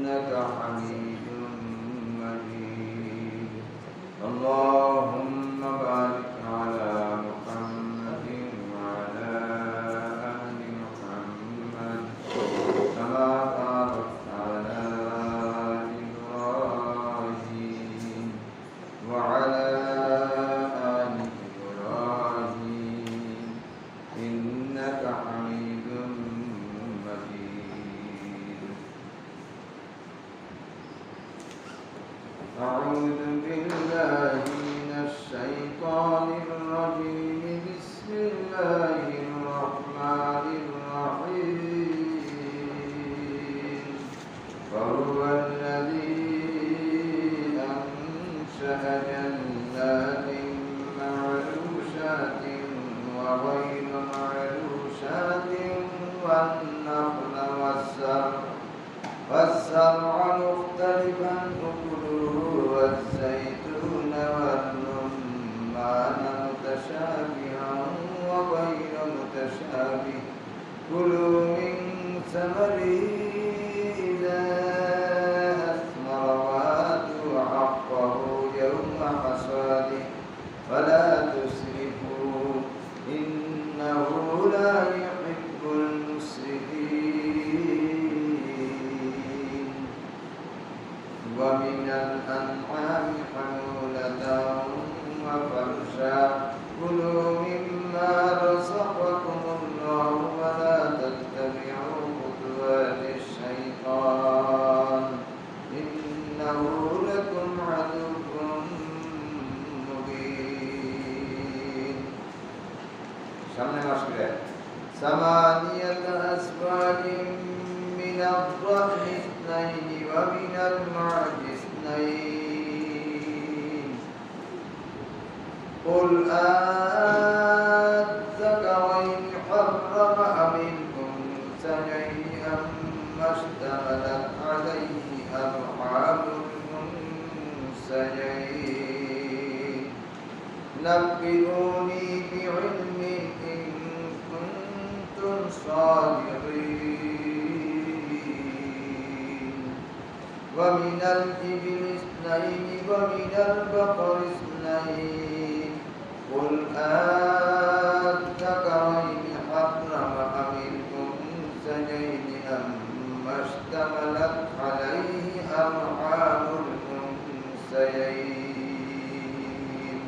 إنك حميد مجيد اللهم بارك على محمد وعلى آل محمد كما باركت على إبراهيم وعلى آل إبراهيم إنك حميد مجيد أعوذ بالله من الشيطان الرجيم بسم الله الرحمن الرحيم وهو الذي أنشأ جنات معروشات وغير معروشات والنخل والزرع مختلفا أكله والزيتون والرمان متشابها وغير متشابه كلوا من ثمره إذا أثمر وآتوا حقه يوم حصاده ولا تسرفوا إنه لا يحب المسرفين ومن الأنعام حمولة وفرشا كلوا مما رزقكم الله ولا تتبعوا خطوات الشيطان إنه لكم عدو مبين ثمانية أزواج من الضأن اثنين ومن المعز اثنين قل أذكرين حرم أم الأنثيين أما اشتملت عليه أرحام الأنثيين نبئوني بعلم إن كنتم صادقين ومن الإبل اثنين ومن البقر اثنين قل أذكرين حرم أم الأنثيين أما اشتملت عليه أرحام الأنثيين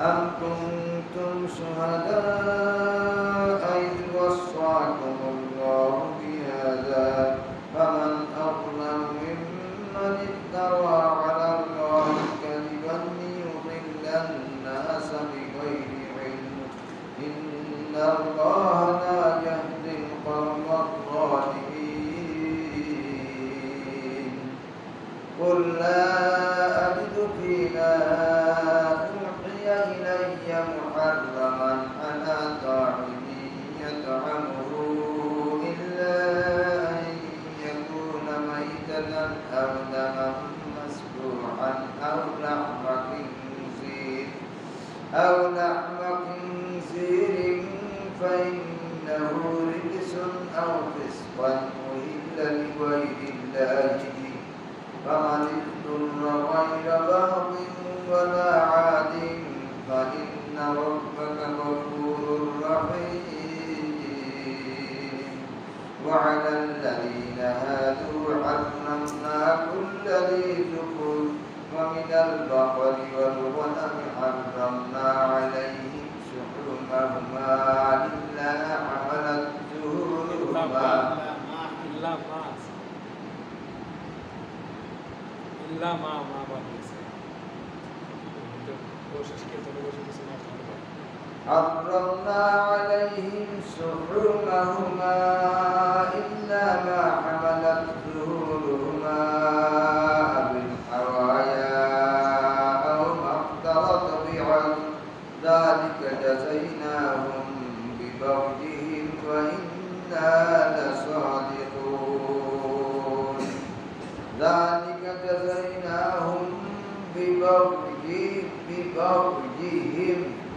أم كنتم شهداء إذ وصاكم الله بهذا فمن أظلم ممن افترى على الله كذبا ليضل الناس بغير علم إن الله لا يهدي القوم الظالمين قل لا أجد فيما أوحي إلي محرما على طاعم يطعمه إلا أن يكون ميتة أو دما مسفوحا أو لحم خنزير فإنه رجس أو فسقا أهل لغير الله به فمن اضطر غير باغ ولا عاد فإن ربك غفور رحيم وعلى الذين هادوا حرمنا كل ذي ذكر ومن البقر والغنم حرمنا عليهم شحومهما إلا حملت ظهورهما إلا ما بقي حرمنا عليهم شحومهما إلا ما حملت ظهورهما أو الحوايا أو ما اختلط بعظم ذلك جزيناهم ببغيهم وإنا لصادقون ذلك جزيناهم ببغيهم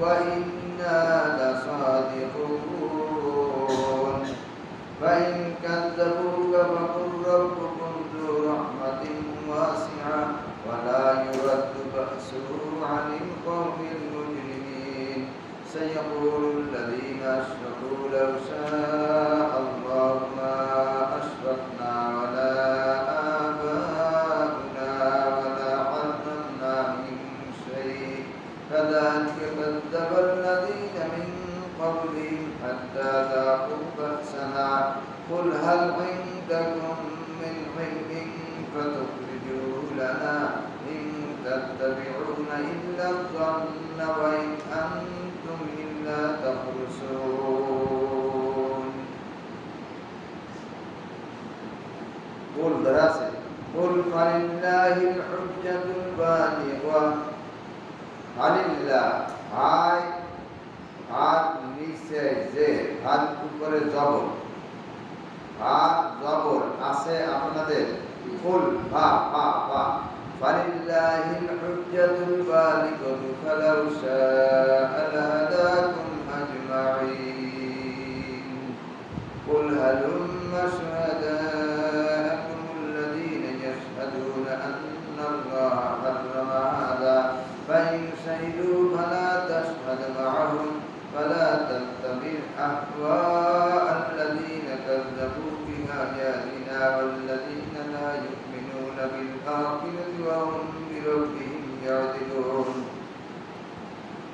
وإنا لصادقون فإن كذبوك فقل فتخرجوه لنا إن تتبعون إلا الظن وإن أنتم إلا تخرصون قل دراسة قل فلله الحجة البالغة فلله هاي হাত নিচে যে হাত উপরে জবর হাত জবর আছে আপনাদের কুল ফা ফা ফা ফালিল্লাহিল হুজ্জাতুল বালিগাতু ফালাউ শাআ লাহাদাকুম আজমাঈন কুল হালুম্মা শুহাদাআকুম আল্লাযীনা ইয়াশহাদুনা আন্নাল্লাহা হাররামা হাযা ফাইন শাহিদু ফালা তাশহাদ মা'আহুম فلا تتبع أهواء الذين كذبوا بآياتنا والذين لا يؤمنون بالآخرة وهم بربهم يعدلون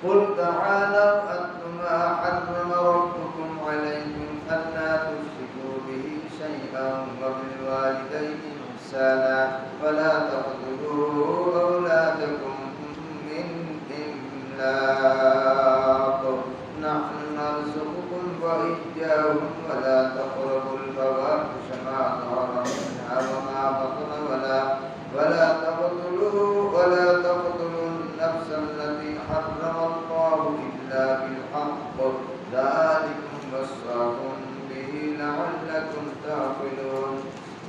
قل تعالوا أتل ما حرم ربكم عليكم ألا تشركوا به شيئا وبالوالدين إحسانا ولا تقتلوا أولادكم من إملاق نحن نرزقكم وإياهم ولا تقربوا الفواحش ما ظهر منها وما بطن ولا تقتلوا النفس التي حرم الله إلا بالحق ذلكم وصاكم به لعلكم تعقلون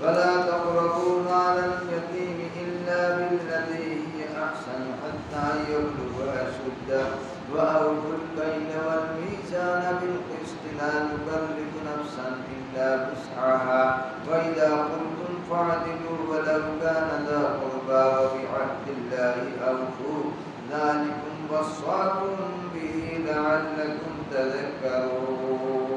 ولا تقربوا مال اليتيم إلا بالتي هي أحسن حتى يبلغ أشده وأوفوا الكيل والميزان بالقسط لا نكلف نفسا إلا وسعها وإذا قلتم فاعدلوا ولو كان ذا قربى وبعهد الله أوفوا ذلكم وصاكم به لعلكم تذكرون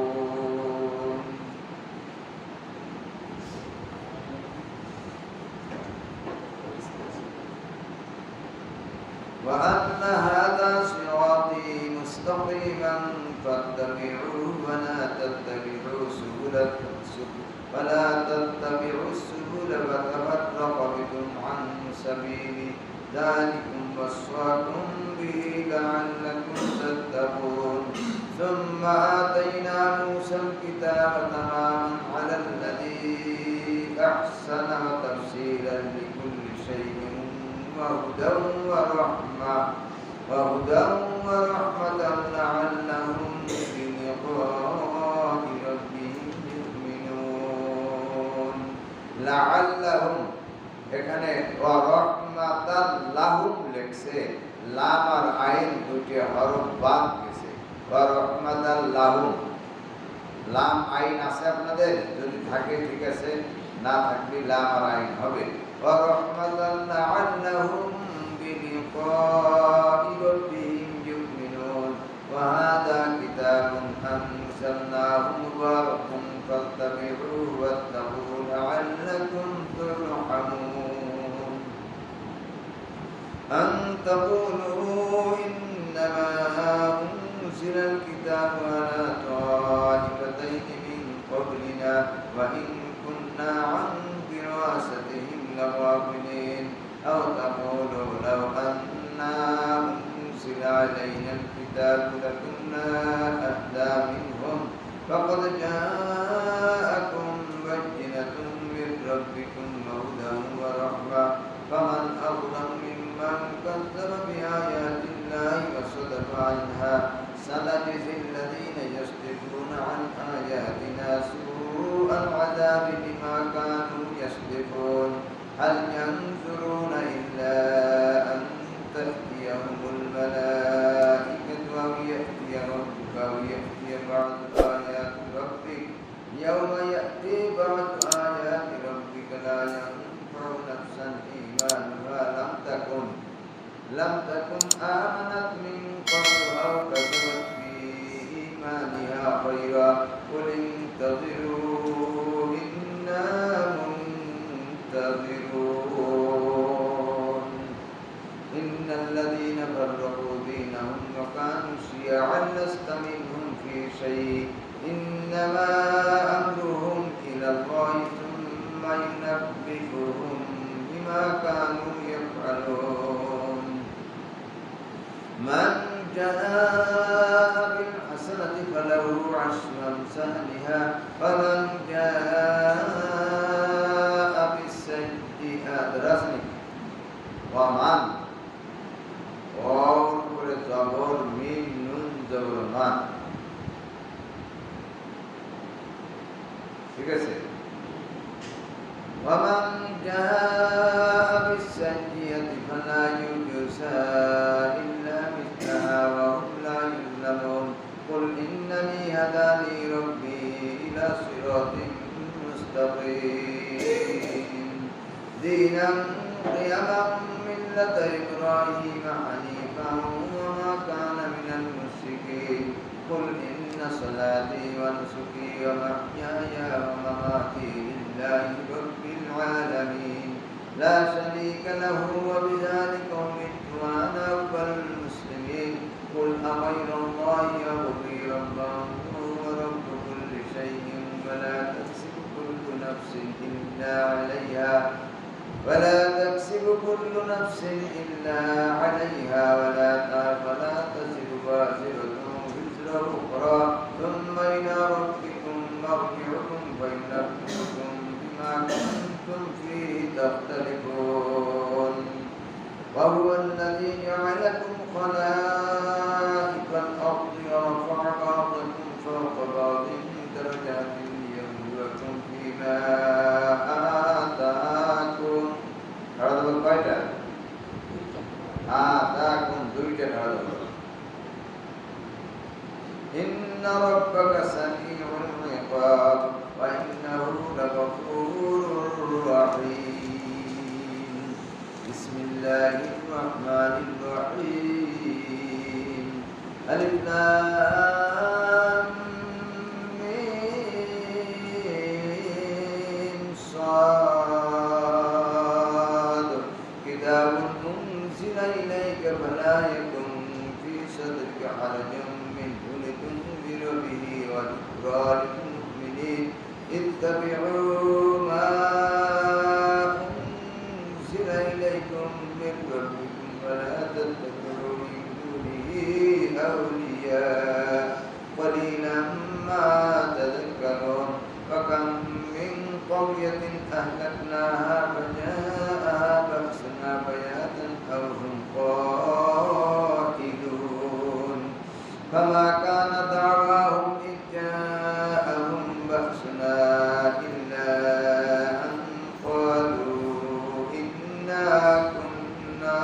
وأن هذا صراطي مستقيما فاتبعوه ولا تتبعوا السبل فتفرق بكم عن سبيله ذلكم وصاكم به لعلكم تتقون ثم آتينا موسى الكتاب تماما على الذي أحسن وتفصيلا لكل شيء وهدى ورحمة لعلهم بلقاء ربهم يؤمنون لعلهم এখানে ওয়ারহমাতাল লাহুম লেখছে লাম আর আইন দুটি হরফ বাদ গেছে ওয়ারহমাতাল লাহুম লাম আইন আছে আপনাদের যদি থাকে ঠিক আছে না থাকলে লাম আর আইন হবে ওয়ারহমাতাল লাআল্লাহুম بلقاء ربهم يؤمنون وهذا كتاب أنزلناه مبارك فاتبعوه واتقوا لعلكم ترحمون أن تقولوا إنما أنزل الكتاب على طائفتين من قبلنا وإن كنا عن دراستهم لغافلين أو تقولوا لو أنا أنزل علينا الكتاب لكنا أهدى منهم فقد جاءكم بينة من ربكم وهدى ورحمة فمن أظلم ممن كذب بآيات الله وصدف عنها سنجزي الذين يصدفون عن آياتنا سوء العذاب بما كانوا يصدفون هل ينظرون إلا أن تأتيهم الملائكة أو يأتي ربك أو يأتي بعض آيات ربك يوم يأتي بعض آيات ربك لا ينفع نفسا إيمانها لم تكن آمنت من قبل أو كسبت في إيمانها خيرا قل انتظروا إنا منتظرون إن الذين فرقوا دينهم وكانوا شيعا لست منهم في شيء إنما أمرهم إلى الله ثم ينبئهم بما كانوا يفعلون من جاء بالحسنة فله عشر أمثالها ومن جاء بالسيئة درسني ومن और पूरे ज़बर मीम नून ज़बर मान ठीक है से ومن جاء بالسيئة فلا يجزى إلا مثلها وهم لا يظلمون قل إنني هداني ربي إلى صراط مستقيم دينا قيما ملة إبراهيم حنيفا وما كان من المشركين قل إن صلاتي ونسكي ومحياي ومماتي لله رب العالمين لا شريك له وبذلك أمرت وأنا أول المسلمين قل أغير الله أبغي ربا وهو رب كل شيء ولا تكسب كل نفس إلا عليها ولا تكسب كل نفس إلا عليها ولا تزر وازرة وزر أخرى ثم إلى ربكم مرجعكم فينبئكم بما كنتم فيه تختلفون وهو الذي جعلكم خلائف الأرض ورفع بعضكم فوق بعض درجات ليبلوكم فيما آتاكم هذا القاعدة آتاكم দুইটা হলো إن ربك سميع العقاب وإنه لغفور رحيم بسم الله الرحمن الرحيم ألف لام ميم صاد كتاب أنزل إليك فلا يكن في صدرك حرج منه لتنذر به وذكرى للمؤمنين اتبعوا ما أنزل إليكم من ربكم ولا تتبعوا من دونه أولياء قليلا ما تذكرون فكم من قرية أهلكناها فجاءها بأسنا بياتا أو هم قائلون فما كان دعواهم إذ جاءهم بأسنا إلا أن قالوا إنا كنا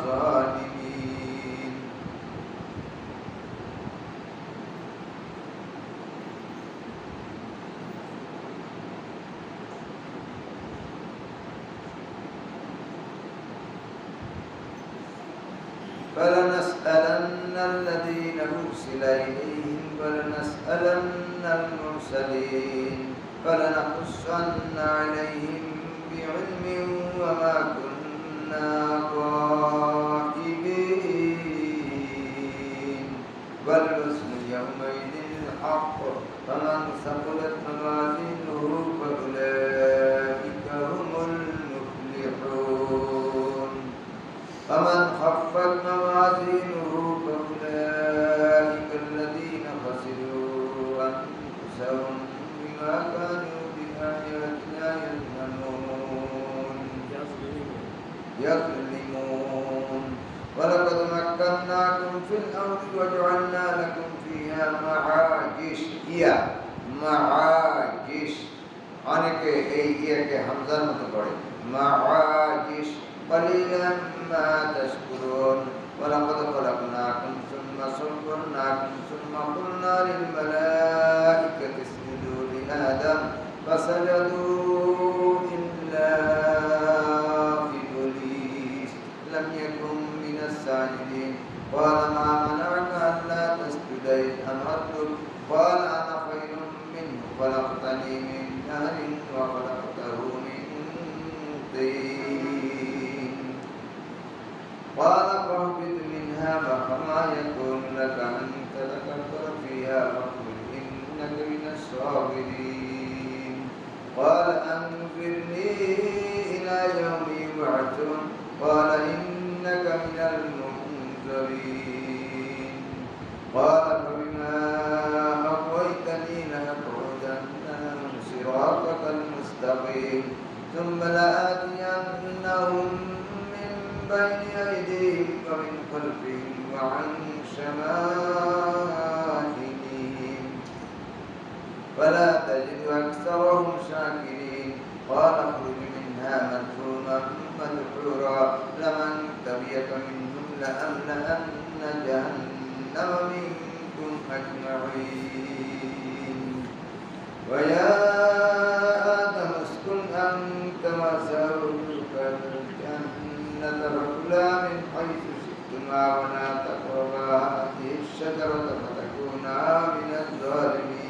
ظالمين فلنسألن الذين أرسل إليهم ولنسألن المرسلين فلنقصن عليهم بعلم وما كنا غائبين والوزن يومئذ الحق فمن ثقلت موازينه فأولئك هم المفلحون فمن خفت موازينه فأولئك الذين خسروا أنفسهم بما كانوا بآياتنا يظلمون ولقد مكناكم في الأرض وجعلنا لكم فيها معايش অনেকে এই ইয়াকে হামজার মতো পড়ে معايش قليلا ما تشكرون ولقد خلقناكم ثم صورناكم ثم قلنا للملائكة اسجدوا لآدم فسجدوا إلا إبليس لم يكن من الساجدين قال ما منعك ألا تسجد إذ أمرتك قال أنا خير منه خلقتني من نار وخلقته من طين قال فاهبط منها فما يكون لك أن تتكبر فيها فاخرج إنك من الصاغرين قال يبعثون قال إنك من المنذرين قال فبما أغويتني لأقعدن لهم صراطك المستقيم ثم لآتينهم من بين أيديهم ومن خلفهم وعن شمائلهم فلا تجد أكثرهم شاكرين قال اخرج منها مذءوما مدحورا لمن تبعك منهم لأملأن جهنم منكم أجمعين ويا آدم اسكن أنت وزوجك الجنة فكلا من حيث شئتما ولا تقربا هذه الشجرة فتكونا من الظالمين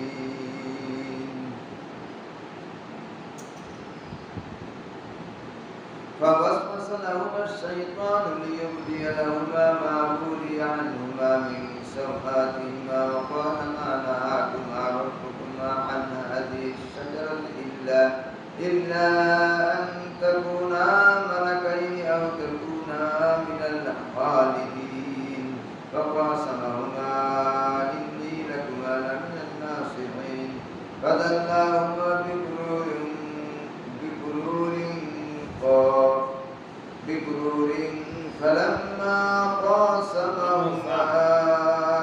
فوسوس لهما الشيطان ليبدي لهما ما ولي عنهما من سوآتهما وقال ما نهاكما ربكما عن هذه الشجرة إلا أن تكونا ملكين أو تكونا من الخالدين فقاسمهما إني لكما لمن الناصحين فدلاهما بغرور فلما قاسمهما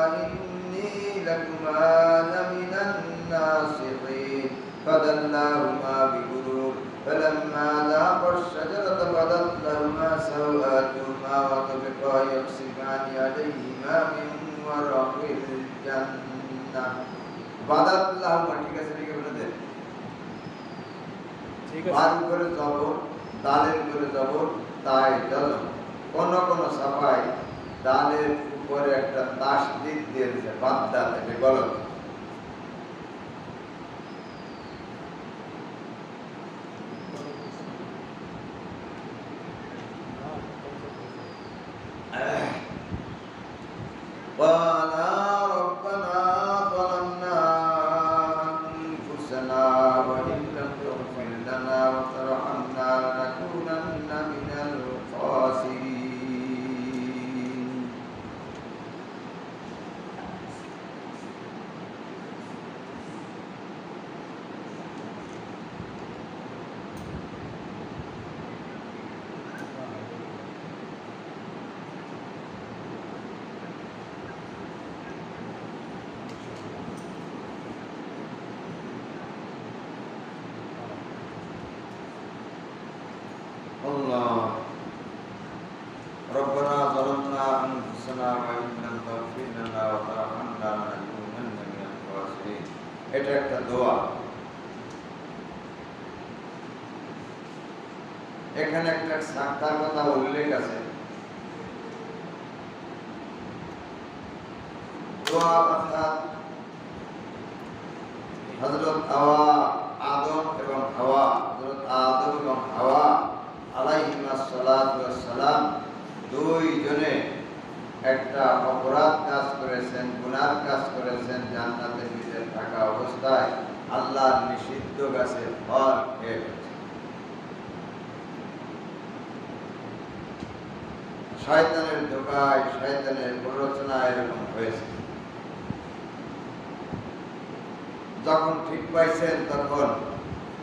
إني لكما لمن الناصحين فدلاهما بغرور فلما ذاقا الشجرة بدت لهما سوآتهما وطفقا يخصفان عليهما من ورق الجنة بدت لهما ঠিক আছে বার করে জবর দালের করে জবর তাই জলম কোন কোন সবাই দালের উপরে একটা তাসদীদ দিয়ে দিয়েছে বাদদা থেকে গলত وَلَا رَبَّنَا ظَلَمْنَا أَنفُسَنَا وَإِن لَّمْ تَغْفِرْ لَنَا وَتَرْحَمْنَا لَنَكُونَنَّ مِنَ الْخَاسِرِينَ الله ربنا ظلمنا أنفسنا وإن لم تغفر لنا وترحمنا لنكونن من الخاسرين এটা একটা দোয়া এখানে একটা সাক্তার কথা উল্লেখ আছে দোয়া অর্থাৎ হযরত আদম এবং হাওয়া আলাইহিস সালাতু ওয়াস সালাম দুইজনে একটা অপরাধ কাজ করেছেন গুনাহ কাজ করেছেন জান্নাতের ভিতরে থাকা অবস্থায় আল্লাহর নিষিদ্ধ গাছের ফল খেয়ে শয়তানের ধোঁকায় শয়তানের প্ররোচনায় এরকম হয়েছে যখন ঠিক পাইছেন তখন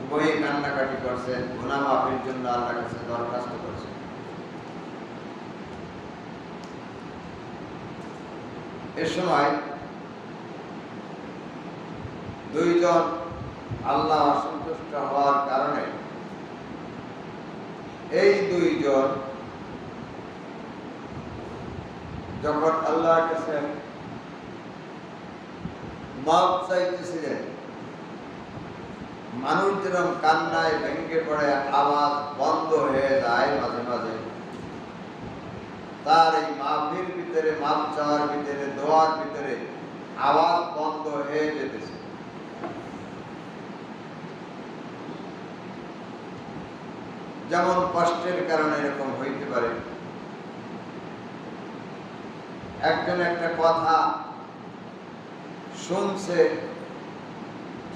উভয়ই কান্নাকাটি করছেন গুনাহ মাফের জন্য আল্লাহর কাছে দরখাস্ত করছেন এ সময় দুইজন আল্লাহ অসন্তুষ্ট হওয়ার কারণে এই দুইজন যখন আল্লাহর কাছে মাফ চাইতেছিলেন মানুষ যেরকম কান্নায় ভেঙে পড়ে আওয়াজ বন্ধ হয়ে যায় মাঝে মাঝে তার এই মাফির ভিতরে মাফ চাওয়ার ভিতরে দোয়ার ভিতরে আওয়াজ বন্ধ হয়ে যেতেছে যেমন কষ্টের কারণে এরকম হইতে পারে একজন একটা কথা শুনছে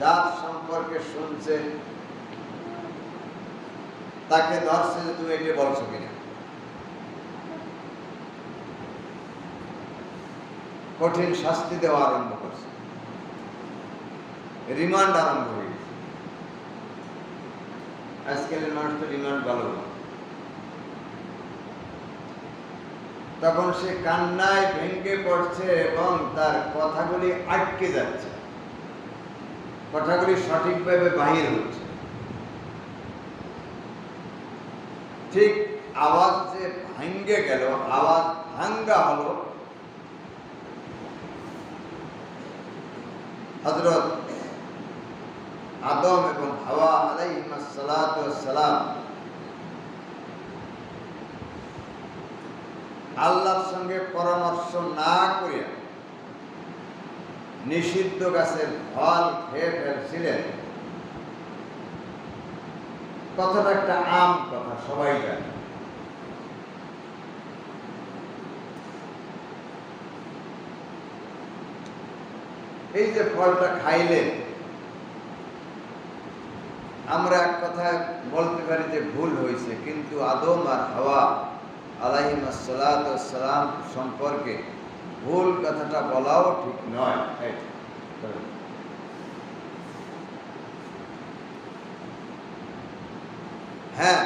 যার সম্পর্কে শুনছে তাকে ধরছে যে তুমি এটা বলছো কিনা। কঠিন শাস্তি দেওয়া আরম্ভ করছে, রিমান্ড আরম্ভ হয়ে গেছে। আজকালের মানুষ তো রিমান্ড ভালো না। তখন সে কান্নায় ভেঙে পড়ছে এবং তার কথাগুলি আটকে যাচ্ছে, কথাগুলি সঠিকভাবে বাহির হচ্ছে। ঠিক আওয়াজ যে ভাঙ্গে গেল, আওয়াজ ভাঙ্গা হলো, হযরত আদম এবং হাওয়া আলাইহিস সালাতু ওয়াস সালাম আল্লাহর সঙ্গে পরামর্শ না করিয়া নিষিদ্ধ গাছের ফল খেয়ে ফেলছিলেন। কথাটা একটা আম কথা, সবাই জানে। এই যে ফলটা খাইলেন, আমরা এক কথায় বলতে পারি যে ভুল হয়েছে, কিন্তু আদম আর হাওয়া আলাইহিস সালাতু ওয়াস সালাম সম্পর্কে ভুল কথাটা বলাও ঠিক নয়। হ্যাঁ,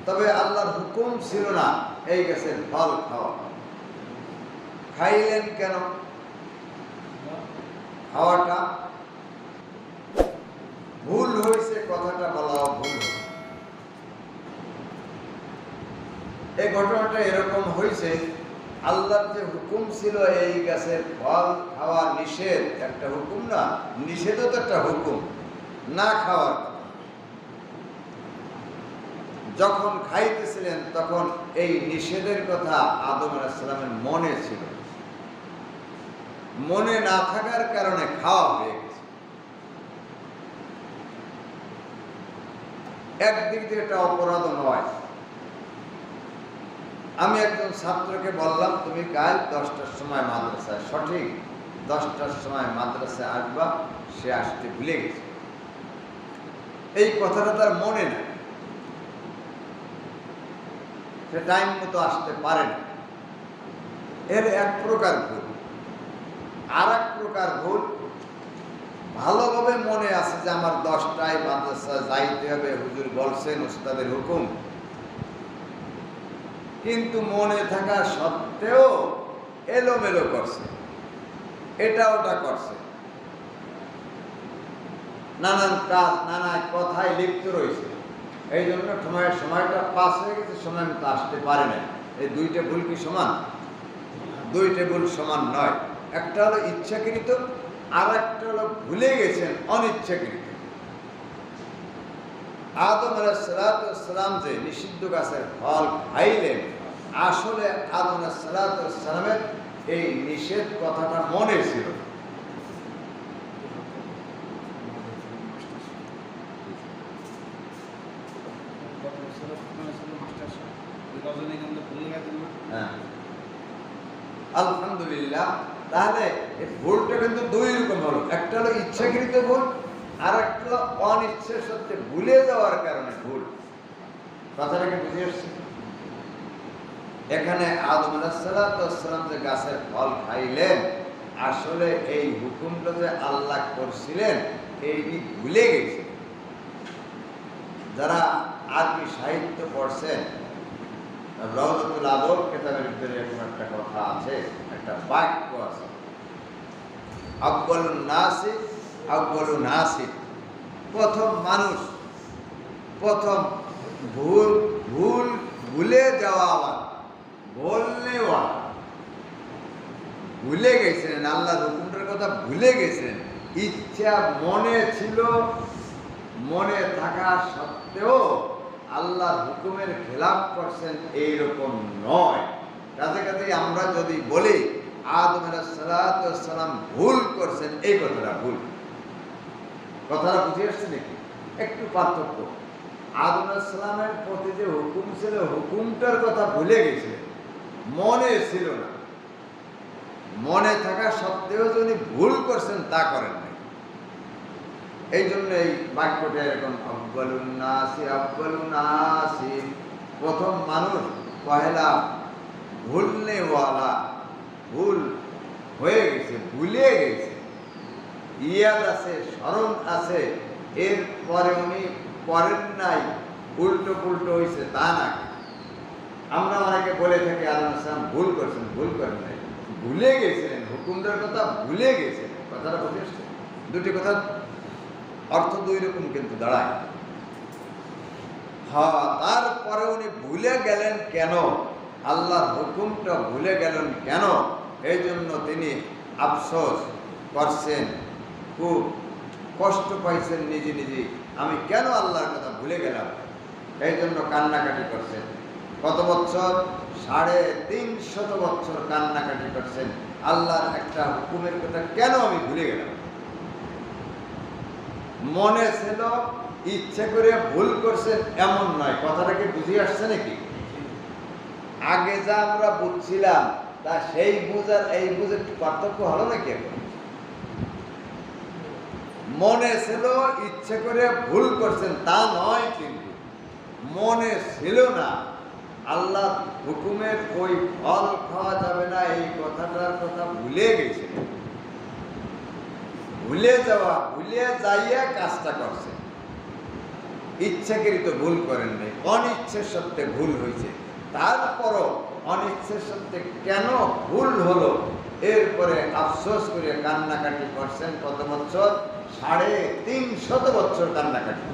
তবে আল্লাহর হুকুম ছিল না এই গাছের ফল খাওয়া। খাইলেন কেন? খাওয়াটা ভুল হয়েছে, কথাটা বলাও ভুল হয়েছে। এই ঘটনাটা এরকম হয়েছে, আল্লাহর যে হুকুম ছিল এই গাছের ফল খাওয়া নিষেধ, একটা হুকুম না, নিষেধও তো একটা হুকুম, না খাওয়ার কথা। যখন খাইতেছিলেন তখন এই নিষেধের কথা আদম আলাইহিস সালামের মনে ছিল, মনে না থাকার কারণে খাওয়া হয়ে গেছে। একদিক দিয়ে এটা অপরাধ নয়। আমি একজন ছাত্রকে বললাম, তুমি কাল 10টার সময় মাদ্রাসায়, সঠিক 10টার সময় মাদ্রাসায় আসবা, সে আসতে ভুলে গেছে। এই কথাটা তার মনে নাই, সে টাইম মতো আসতে পারে না। এর এক প্রকার ভুল। আর এক প্রকার ভুল, ভালোভাবে মনে আছে যে আমার 10টায় মাদ্রাসায় যাইতে হবে, হুজুর বলছেন, উস্তাদের হুকুম, কিন্তু মনে থাকা সত্ত্বেও এলোমেলো করছে, এটা ওটা করছে, নানান কাজ, নানা কথায় লিপ্ত রয়েছে। এই জন্য সময়টা পাস হয়ে গেছে, সময় মতো আসতে পারে না। এই দুইটা ভুল কি সমান? দুইটা ভুল সমান নয়। একটা হলো ইচ্ছাকৃত, আর একটা হলো ভুলে গেছেন অনিচ্ছাকৃত। আদম আলাইহিস সালাতু ওয়াস সালাম যে নিষিদ্ধ গাছের ফল খাইলেন, আসলে আদম আলাইহিস সালাতু ওয়াস সালামের এই নিষেধ কথাটা মনে ছিল। আলহামদুলিল্লাহ। তাহলে ভুলটা কিন্তু দুই রকম হলো, একটা হলো ইচ্ছাকৃত ভুল, আর একটা হলো অনিচ্ছা সত্ত্বে ভুলে যাওয়ার কারণে ভুল। কথাটাকে বুঝে আসছে? এখানে আদম আলাইহিস সালাতু ওয়াস সালাম যে গাছের ফল খাইলেন, আসলে এই হুকুমটা যে আল্লাহ করছিলেন এইটি ভুলে গেছে। যারা আরবি সাহিত্য পড়ছেন, রওজাতুল আদব কিতাবের ভিতরে এরকম একটা কথা আছে, একটা বাক্য আছে, আউয়ালুন নাসি, প্রথম মানুষ, প্রথম ভুলে যাওয়া, বললেওয়া, ভুলে গেছিলেন, আল্লাহর হুকুমটার কথা ভুলে গেছিলেন। ইচ্ছা মনে ছিল, মনে থাকা সত্ত্বেও আল্লাহর হুকুমের খেলাফ করছেন, এইরকম নয়। কাজে কাজে আমরা যদি বলি আদম আলাইহিস সালাতু ওয়াস সালাম ভুল করছেন, এই কথাটা ভুল। কথাটা বুঝে আসছে নাকি? একটু পার্থক্য। আদম আলাইহিস সালামের প্রতি যে হুকুম ছিল, হুকুমটার কথা ভুলে গেছে, মনে ছিল না। মনে থাকা সত্ত্বেও যদি ভুল করছেন, তা করেন নাই। এই জন্য এই বাক্যটা এরকম আব্বালুন্নাসি, প্রথম মানুষ পহেলা ভুলনেওয়ালা, ভুল হয়ে গেছে, ভুলে গেছে, ইয়াদ আছে, স্মরণ আছে, এরপরে উনি করেন নাই, উল্টো পুল্টো হয়েছে তা না। আমরা অনেকে বলে থাকি আল্লাহ ভুল করছেন, ভুল করেন নাই, ভুলে গেছিলেন, হুকুমটার কথা ভুলে গেছেন। কথাটা বুঝে আসছে? দুটি কথা অর্থ দুই রকম কিন্তু দাঁড়ায়। হ্যাঁ, তারপরে উনি ভুলে গেলেন কেন, আল্লাহর হুকুমটা ভুলে গেলেন কেন, এই জন্য তিনি আফসোস করছেন, খুব কষ্ট পাইছেন নিজে নিজে, আমি কেন আল্লাহর কথা ভুলে গেলাম। এই জন্য কান্নাকাটি করছেন। কত বছর? 350 বছর কান্নাকাটি করছেন, আল্লাহর একটা হুকুমের কথা কেন আমি ভুলে গেলাম। মনে ছিল, ইচ্ছে করে ভুল করছেন এমন নয়। কথাটাকে বুঝিয়ে আসছে নাকি? আগে যা আমরা বুঝছিলাম তা সেই বুঝার এই বুঝের পার্থক্য হলো নাকি? এখন মনে ছিল ইচ্ছে করে ভুল করছেন তা নয়, কিন্তু মনে ছিল না আল্লাহ হুকুমের ওই ফল খাওয়া যাবে না, এই কথাটার কথা ভুলে গেছে। ভুলে যাওয়া, ভুলে যাইয়া কাজটা করছে, ইচ্ছাকৃত ভুল করেন নাই, অনিচ্ছের সত্ত্বে ভুল হয়েছে। তারপরও অনিচ্ছের সত্ত্বে কেন ভুল হলো, এরপরে আফসোস করে কান্নাকাটি করছেন। কত বছর? 350 বছর কান্নাকাটি।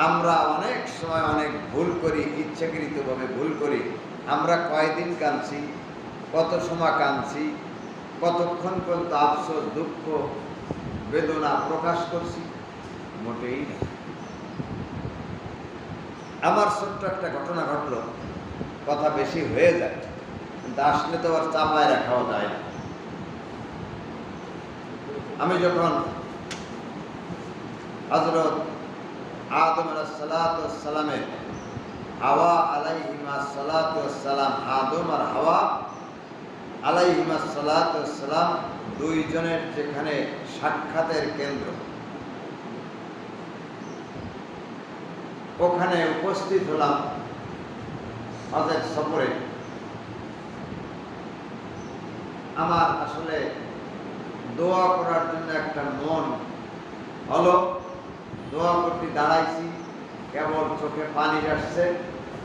আমরা অনেক সময় অনেক ভুল করি, ইচ্ছাকৃতভাবে ভুল করি। আমরা কয়দিন কাঁদছি, কত সময় কাঁদছি, কতক্ষণ পর্যন্ত আফসোস, দুঃখ, বেদনা প্রকাশ করছি? মোটেই না। আমার ছোট্ট একটা ঘটনা ঘটল, কথা বেশি হয়ে যায়, কিন্তু আসলে তো আর চাপায় রাখাও যায় না। আমি যখন হযরত আদম আলাইহিস সালামের হাওয়া আলাইহিমাস সালাতু ওয়াস সালাম, আদম আর হাওয়া আলাইহিমাস সালাতু ওয়াস সালাম দুইজনের যেখানে সাক্ষাতের কেন্দ্র, ওখানে উপস্থিত হলাম হজের সফরে। আমার আসলে দোয়া করার জন্য একটা মন হলো, দোয়া করতে দাঁড়াইছি, কেবল চোখে পানি আসছে,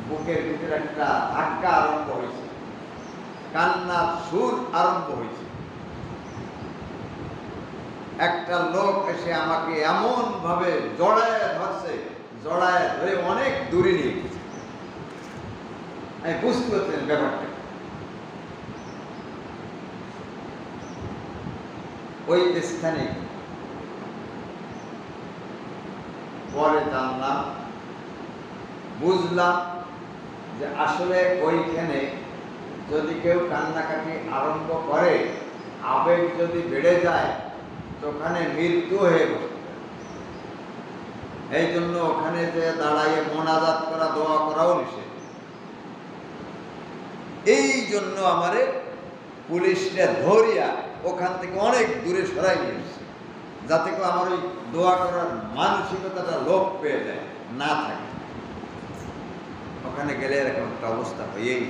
বুকের ভিতরে একটা ধাক্কা আরম্ভ হয়েছে, কান্নার সুর আরম্ভ হয়েছে। একটা লোক এসে আমাকে এমন ভাবে জড়ায় ধরছে, জড়ায় ধরে অনেক দূরে নিয়ে গেছে। আমি বুঝতে পারছেন ব্যাপারটা। ওই স্থানে পরে জানলাম, বুঝলাম যে আসলে ওইখানে যদি কেউ কান্নাকাটি আরম্ভ করে, আবেগ যদি বেড়ে যায়, তো ওখানে মৃত্যু হয়ে বসে। এই জন্য ওখানে যে দাঁড়াইয়ে মোনাজাত করা, দোয়া করাও নিষেধ। এই জন্য আমারে পুলিশটা ধরিয়া ওখান থেকে অনেক দূরে সরাই নিয়ে এসছে, যাতে করে আমার ওই দোয়া করার মানসিকতাটা লোপ পেয়ে যায়, না থাকে। ওখানে গেলে এরকম একটা অবস্থা হয়েই।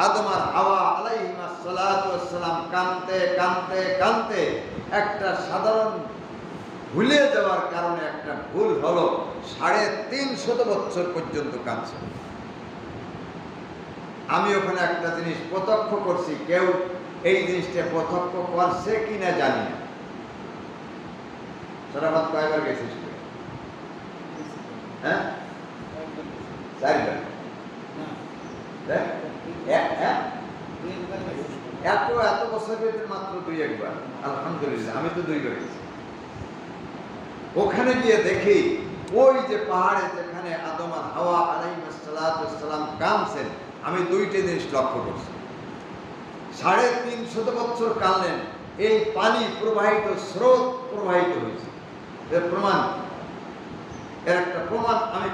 আদম আর হাওয়া আলাইহিমাস সালাতু ওয়াস সালাম কাঁদতে কাঁদতে কাঁদতে একটা সাধারণ ভুলে যাওয়ার কারণে একটা ভুল হলো, 350 বছর পর্যন্ত কাঁদছে। আমি ওখানে একটা জিনিস প্রত্যক্ষ করছি, কেউ এই জিনিসটা প্রত্যক্ষ করছে কিনা জানি না। সরাবাদ কয়বার গেছিস? হ্যাঁ, 4বার। এত বছর মাত্র 2-1 বার। আলহামদুলিল্লাহ, আমি তো 2 বার গেছি। ওখানে গিয়ে দেখি ওই যে পাহাড়ে যেখানে আদম আর হাওয়া আলাইহিস সালাতু ওয়াস সালাম কাঁদছেন, আমি 2টা জিনিস লক্ষ্য করছি। 350 বছর কাঁদলেন, এই পানি প্রবাহিত, স্রোত প্রবাহিত হয়েছে। এর প্রমাণ, এর একটা প্রমাণ আমি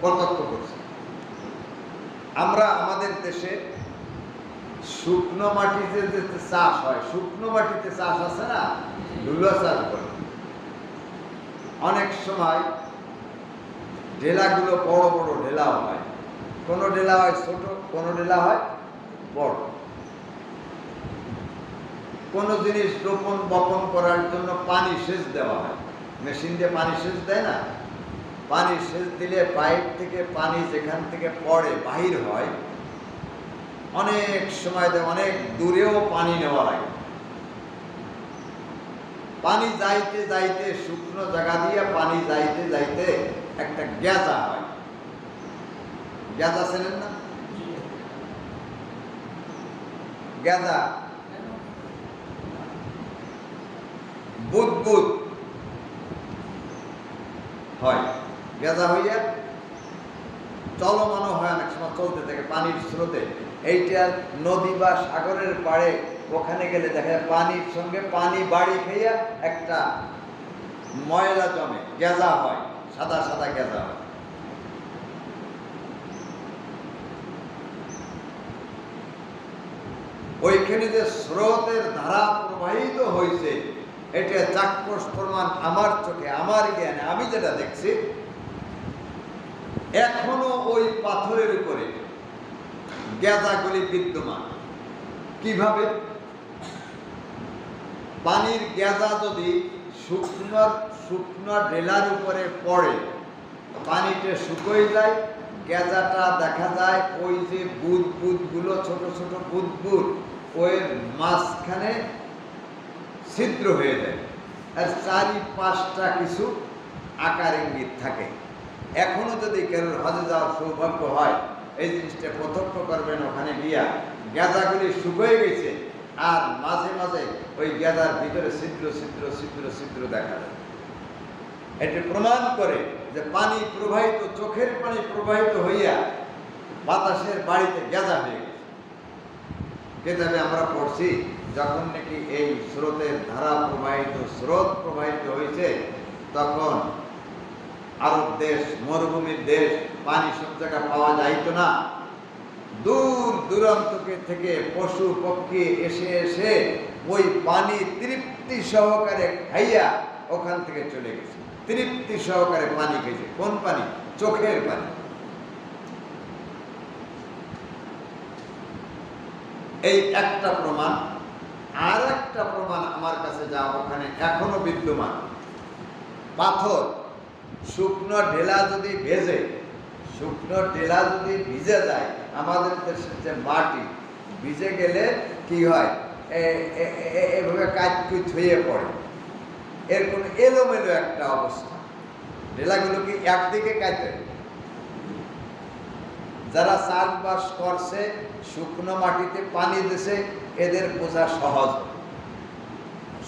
প্রত্যক্ষ করছি। আমরা আমাদের দেশে শুকনো মাটিতে যে চাষ হয়, শুকনো মাটিতে চাষ আছে না, ধুলো চাষ করে। অনেক সময় ঢেলাগুলো বড় বড় ঢেলাও হয়, কোনো ঢেলা হয় ছোট, কোনো ঢেলা হয় বড়। কোনো জিনিস রোপণ বপন করার জন্য পানি সেচ দেওয়া হয়, মেশিন দিয়ে পানি সেচ দেয় না, পানি সেচ দিলে পাইপ থেকে পানি যেখান থেকে পড়ে বাহির হয়, অনেক সময় অনেক দূরেও পানি নেওয়া লাগে। পানি যাইতে যাইতে শুকনো জায়গা দিয়ে পানি যাইতে যাইতে একটা গ্যাজা হয়। গ্যাজা চেনেন না? গ্যাজা বুদবুদ হয়, গ্যাজা হইয়া চলমানও হয়, অনেক সময় চলতে থাকে পানির স্রোতে। এইটা নদী বা সাগরের পাড়ে ওখানে গেলে দেখা যায় পানির সঙ্গে পানি বাড়ি খেয়ে একটা ময়লা জমে, গেজা হয়, সাদা সাদা গেজা হয়। ওইখানে যে স্রোতের ধারা প্রবাহিত হয়েছে, এটা চাক্ষুষ প্রমাণ আমার চোখে, আমার জ্ঞানে, আমি যেটা দেখছি, এখনো ওই পাথরের উপরে গেজাগুলি বিদ্যমান। কিভাবে? পানির গেজা যদি শুকনো ঢেলার উপরে পড়ে, পানিতে শুকিয়ে যায়, গেজাটা দেখা যায় ওই যে বুদবুদগুলো, ছোট ছোট বুদবুদ, ওই মাঝখানে ছিদ্র হয়ে যায়, আর চারি পাঁচটা কিছু আকার ইঙ্গিত থাকে। এখনো যদি কারোর হজে যাওয়ার সৌভাগ্য হয়, এই জিনিসটা প্রত্যক্ষ করবেন, ওখানে গিয়া গেজাগুলি শুকিয়ে গেছে, আর মাঝে মাঝে ওই গেজার ভিতরে ছিদ্র ছিদ্র ছিদ্র ছিদ্র দেখা যায়। এটি প্রমাণ করে যে পানি প্রবাহিত, চোখের পানি প্রবাহিত হইয়া বাতাসের বাড়িতে গেজা হয়ে গেছে। কিতাবে আমরা পড়ছি, যখন নাকি এই স্রোতের ধারা প্রবাহিত, স্রোত প্রবাহিত হয়েছে, তখন আরব দেশ, মরুভূমির দেশ, পানি সব জায়গা পাওয়া যাইত না। দূর দূরান্ত থেকে পশু পক্ষী এসে এসে ওই পানি তৃপ্তি সহকারে খাইয়া ওখান থেকে চলে গেছে, তৃপ্তি সহকারে পানি খেয়েছে। কোন পানি? চোখের পানি। এই একটা প্রমাণ। আর একটা প্রমাণ আমার কাছে যা ওখানে এখনো বিদ্যমান, পাথর, শুকনো ঢেলা যদি ভেজে, শুকনো ঢেলা যদি ভিজে যায়, আমাদের দেশের যে মাটি ভিজে গেলে কি হয়, এভাবে কাজকুচ হয়ে পড়ে, এর কোন এলোমেলো একটা অবস্থা। ঢেলাগুলো কি একদিকে কাটে? যারা চাষবাস করছে, শুকনো মাটিতে পানি দিছে, এদের বোঝা সহজ।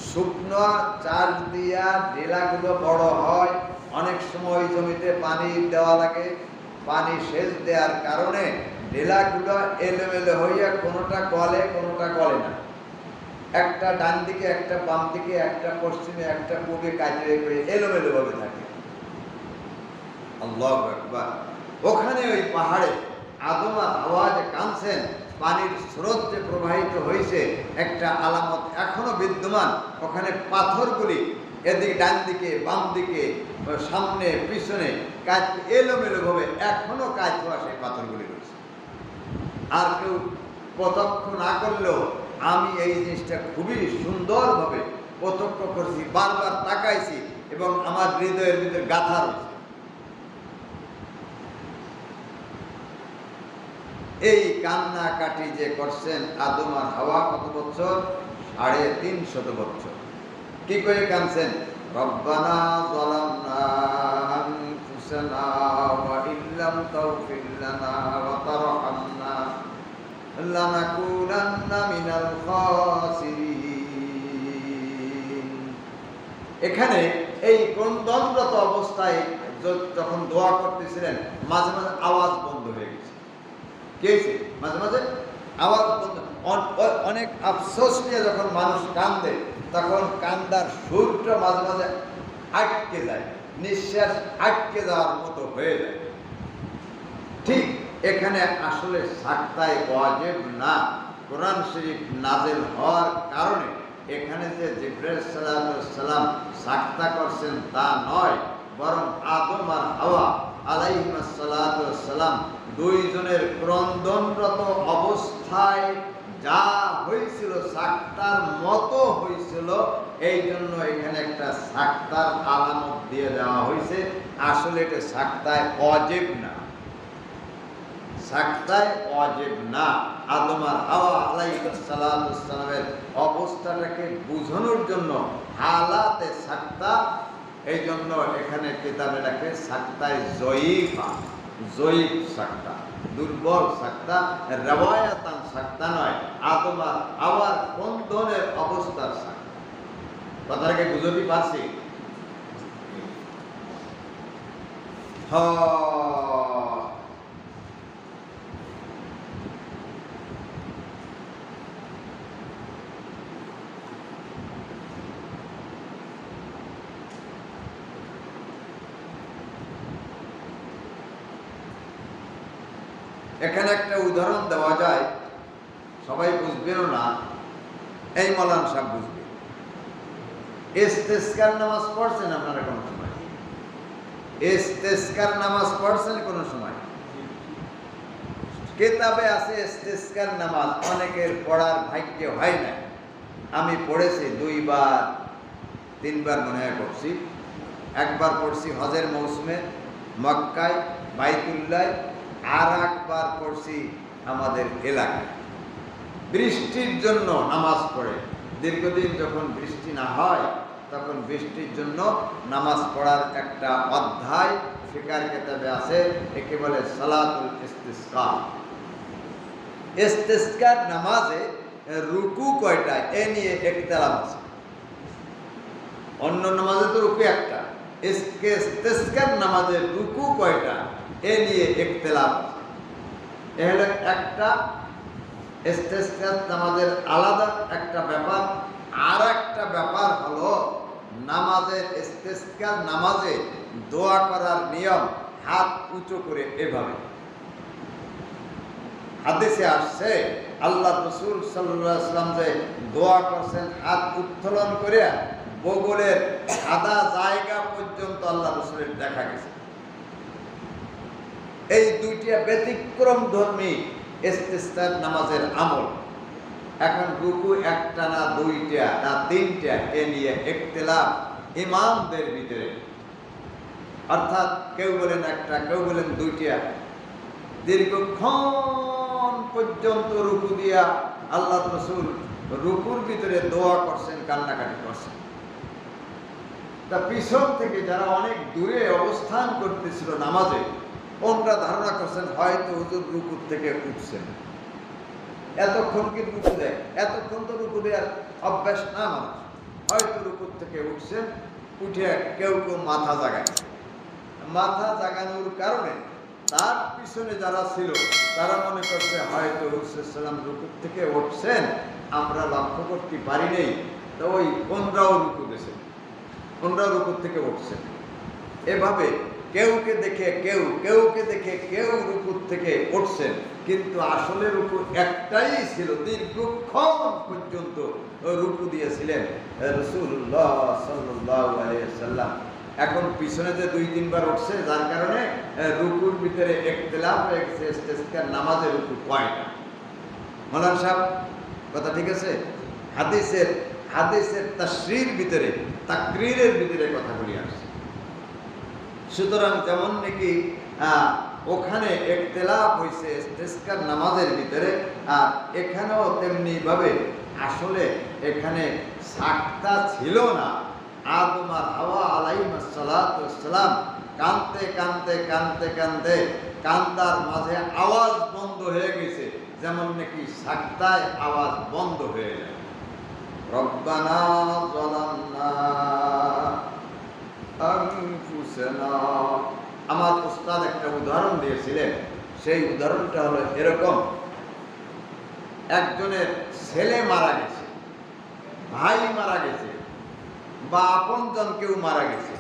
শুকনো চাষ দিয়া ঢেলাগুলো বড় হয়, অনেক সময় জমিতে পানি দেওয়া লাগে, পানি সেচ দেওয়ার কারণে ঢেলাগুলো এলোমেলো হইয়া কোনোটা গলে, কোনোটা গলে না। একটা ডান দিকে, একটা বাম দিকে, একটা পশ্চিমে, একটা পূর্বে কাজে করে এলোমেলো ভাবে থাকে। আল্লাহু আকবার। ওখানে ওই পাহাড়ে আদম আর হাওয়া যে কাঁদছেন, পানির স্রোত যে প্রবাহিত হয়েছে, একটা আলামত এখনো বিদ্যমান। ওখানে পাথরগুলি এদিকে, ডান দিকে, বাম দিকে, সামনে, পিছনে কাজ এলোমেলো ভাবে এখনো কাজ হওয়া সেই পাথরগুলি রয়েছে। আর কেউ প্রত্যক্ষ না করলেও আমি এই জিনিসটা খুবই সুন্দরভাবে প্রত্যক্ষ করছি, বারবার তাকাইছি, এবং আমার হৃদয়ের ভিতরে গাথা রয়েছে। এই কান্নাকাটি যে করছেন আদম আর হাওয়া, কত বছর? 350 বছর। কি করে কাঁদছেন? রব্বানা যালামনা আনফুসানা ওয়া ইল্লাম তাগফির লানা ওয়া তারহামনা লানাকুনান্না মিনাল খাসিরিন। এখানে এই ক্রন্দনরত অবস্থায় যখন দোয়া করতেছিলেন, মাঝে মাঝে আওয়াজ বন্ধ হয়ে গেছে। কি হয়েছে? মাঝে মাঝে আওয়াজ বন্ধ। অনেক আফসোস নিয়ে যখন মানুষ কান্দে, তখন কান্দার সুরটা মাঝে মাঝে আটকে যায়, নিঃশ্বাস আটকে যাওয়ার মতো হয়ে যায়। ঠিক এখানে আসলে সাক্তায় ওয়াজিব না, কোরআন শরীফ নাজিল হওয়ার কারণে এখানে যে জিবরাইল সালাম সাক্তা করছেন তা নয়, বরং আদম আর হাওয়া আলাইহিস সালাম দুইজনের ক্রন্দনরত অবস্থায় যা হয়েছিল সাক্তার মতো হয়েছিল, এই জন্য এখানে একটা সাক্তার আলামত দিয়ে দেওয়া হয়েছে। আসলে এটা সাক্তায় ওয়াজিব না, সাক্তায় ওয়াজিব না। আদম আর হাওয়া আলাইহিস সালামের অবস্থাটাকে বোঝানোর জন্য হালাতে সাক্তা, এই জন্য এখানে কিতাবে লেখে সাক্তায় জয়ীফা, জয়ীফ সাক্তা, দুর্বল সাক্তা, রেওয়ায়াতান সাক্তা নয়, আদম আর হাওয়ার ক্রন্দনের অবস্থার সাক্তা। কথাটাকে বুঝতে পারছি? এখানে একটা উদাহরণ দেওয়া যায়, সবাই বুঝবেও না, এই মৌলানা সাহেব বুঝবে। ইস্তেসকার নামাজ পড়ছেন আপনারা কোনো সময়? ইস্তেসকার নামাজ পড়ছেন কোনো সময়? কিতাবে আছে ইস্তেসকার নামাজ, অনেকের পড়ার ভাগ্য হয় না। আমি পড়েছি 2 বার 3 বার মনে হয় পড়ছি। একবার পড়ছি হজের মৌসুমে মক্কায় বাইতুল্লায়, আর একবার পড়ছি আমাদের এলাকায়। বৃষ্টির জন্য নামাজ পড়ে, দীর্ঘদিন যখন বৃষ্টি না হয় তখন বৃষ্টির জন্য নামাজ পড়ার একটা অধ্যায় ফিকার কিতাবে আছে, একে বলে সালাতুল ইস্তিসকা। ইস্তিসকার নামাজে রুকু কয়টা এ নিয়ে ইখতিলাফ আছে। অন্য নামাজে তো রুকু একটা, ইস্তিসকার নামাজে রুকু কয়টা এ নিয়ে ইখতিলাফ আছে। এ হলো একটা ইস্তিসকার নামাজের আলাদা একটা ব্যাপার। আর একটা ব্যাপার হলো নামাজের ইস্তিসকার নামাজে দোয়া করার নিয়ম হাত উঁচু করে এভাবে। হাদিসে আসছে আল্লাহ রাসূল সাল্লাল্লাহু আলাইহি ওয়াসাল্লাম যে দোয়া করছেন হাত উত্তোলন করে বগলের সাদা জায়গা পর্যন্ত আল্লাহ রাসূলের দেখা গেছে। এই দুইটা ব্যতিক্রম ধর্মী ইস্তিসকার নামাজের আমল। এখন রুকু একটা না 2টা না 3টা এ নিয়ে ইখতিলাফ ইমামদের ভিতরে, অর্থাৎ কেউ বলেন একটা, কেউ বলেন 2টা। দীর্ঘক্ষণ পর্যন্ত রুকু দিয়া আল্লাহ রাসূল রুকুর ভিতরে দোয়া করছেন, কান্নাকাটি করছেন। তা পিছন থেকে যারা অনেক দূরে অবস্থান করতেছিল নামাজে, ওনারা ধারণা করছেন হয়তো হুজুর রুকুর থেকে উঠছেন। এতক্ষণ কি রুকু দেয়? এতক্ষণ তো রুকু দেওয়ার অভ্যাস না মানুষ। হয়তো রুকুর থেকে উঠছেন, উঠে কেউ কেউ মাথা জাগায়। মাথা জাগানোর কারণে তার পিছনে যারা ছিল তারা মনে করছে হয়তো হুজুর রুকুর থেকে উঠছেন, আমরা লক্ষ্য করতে পারি নেই। তো ওই ওনরাও রুকু দিয়েছেন, ওনরাও রুকুর থেকে উঠছেন। এভাবে কেউকে দেখে কেউ, কেউকে দেখে কেউ রুকুর থেকে উঠছেন, কিন্তু আসলে রুকু একটাই ছিল। দীর্ঘক্ষণ পর্যন্ত রুকু দিয়েছিলেন রাসূলুল্লাহ সাল্লাল্লাহু আলাইহি ওয়াসাল্লাম। এখন পিছনে যে 2-3 বার উঠছে, যার কারণে রুকুর ভিতরে ইখতিলাফ হয়ে গেছে। ইস্তিসকার নামাজে রুকু কয়টা? মাওলানা সাহেব কথা ঠিক আছে? হাদিসের তাশরীর ভিতরে, তাকরীরের ভিতরে কথাগুলি আসছে। সুতরাং যেমন নাকি ওখানে ইখতিলাফ হয়েছে ইস্তিসকার নামাজের ভিতরে, আর এখানেও তেমনি ভাবে আসলে এখানে সাক্তা ছিল না। আদম আর হাওয়া আলাইহিস সালাম কাঁদতে কাঁদতে কাঁদতে কাঁদতে কান্দার মাঝে আওয়াজ বন্ধ হয়ে গেছে, যেমন নাকি সাক্তায় আওয়াজ বন্ধ হয়ে যায়। রব্বানা যালামনা আনফুসানা। আমার উস্তাদ একটা উদাহরণ দিয়েছিলেন, সেই উদাহরণটা হলো এরকম: একজনের ছেলে মারা গেছে, ভাই মারা গেছে, বা আপনজন কেউ মারা গেছে,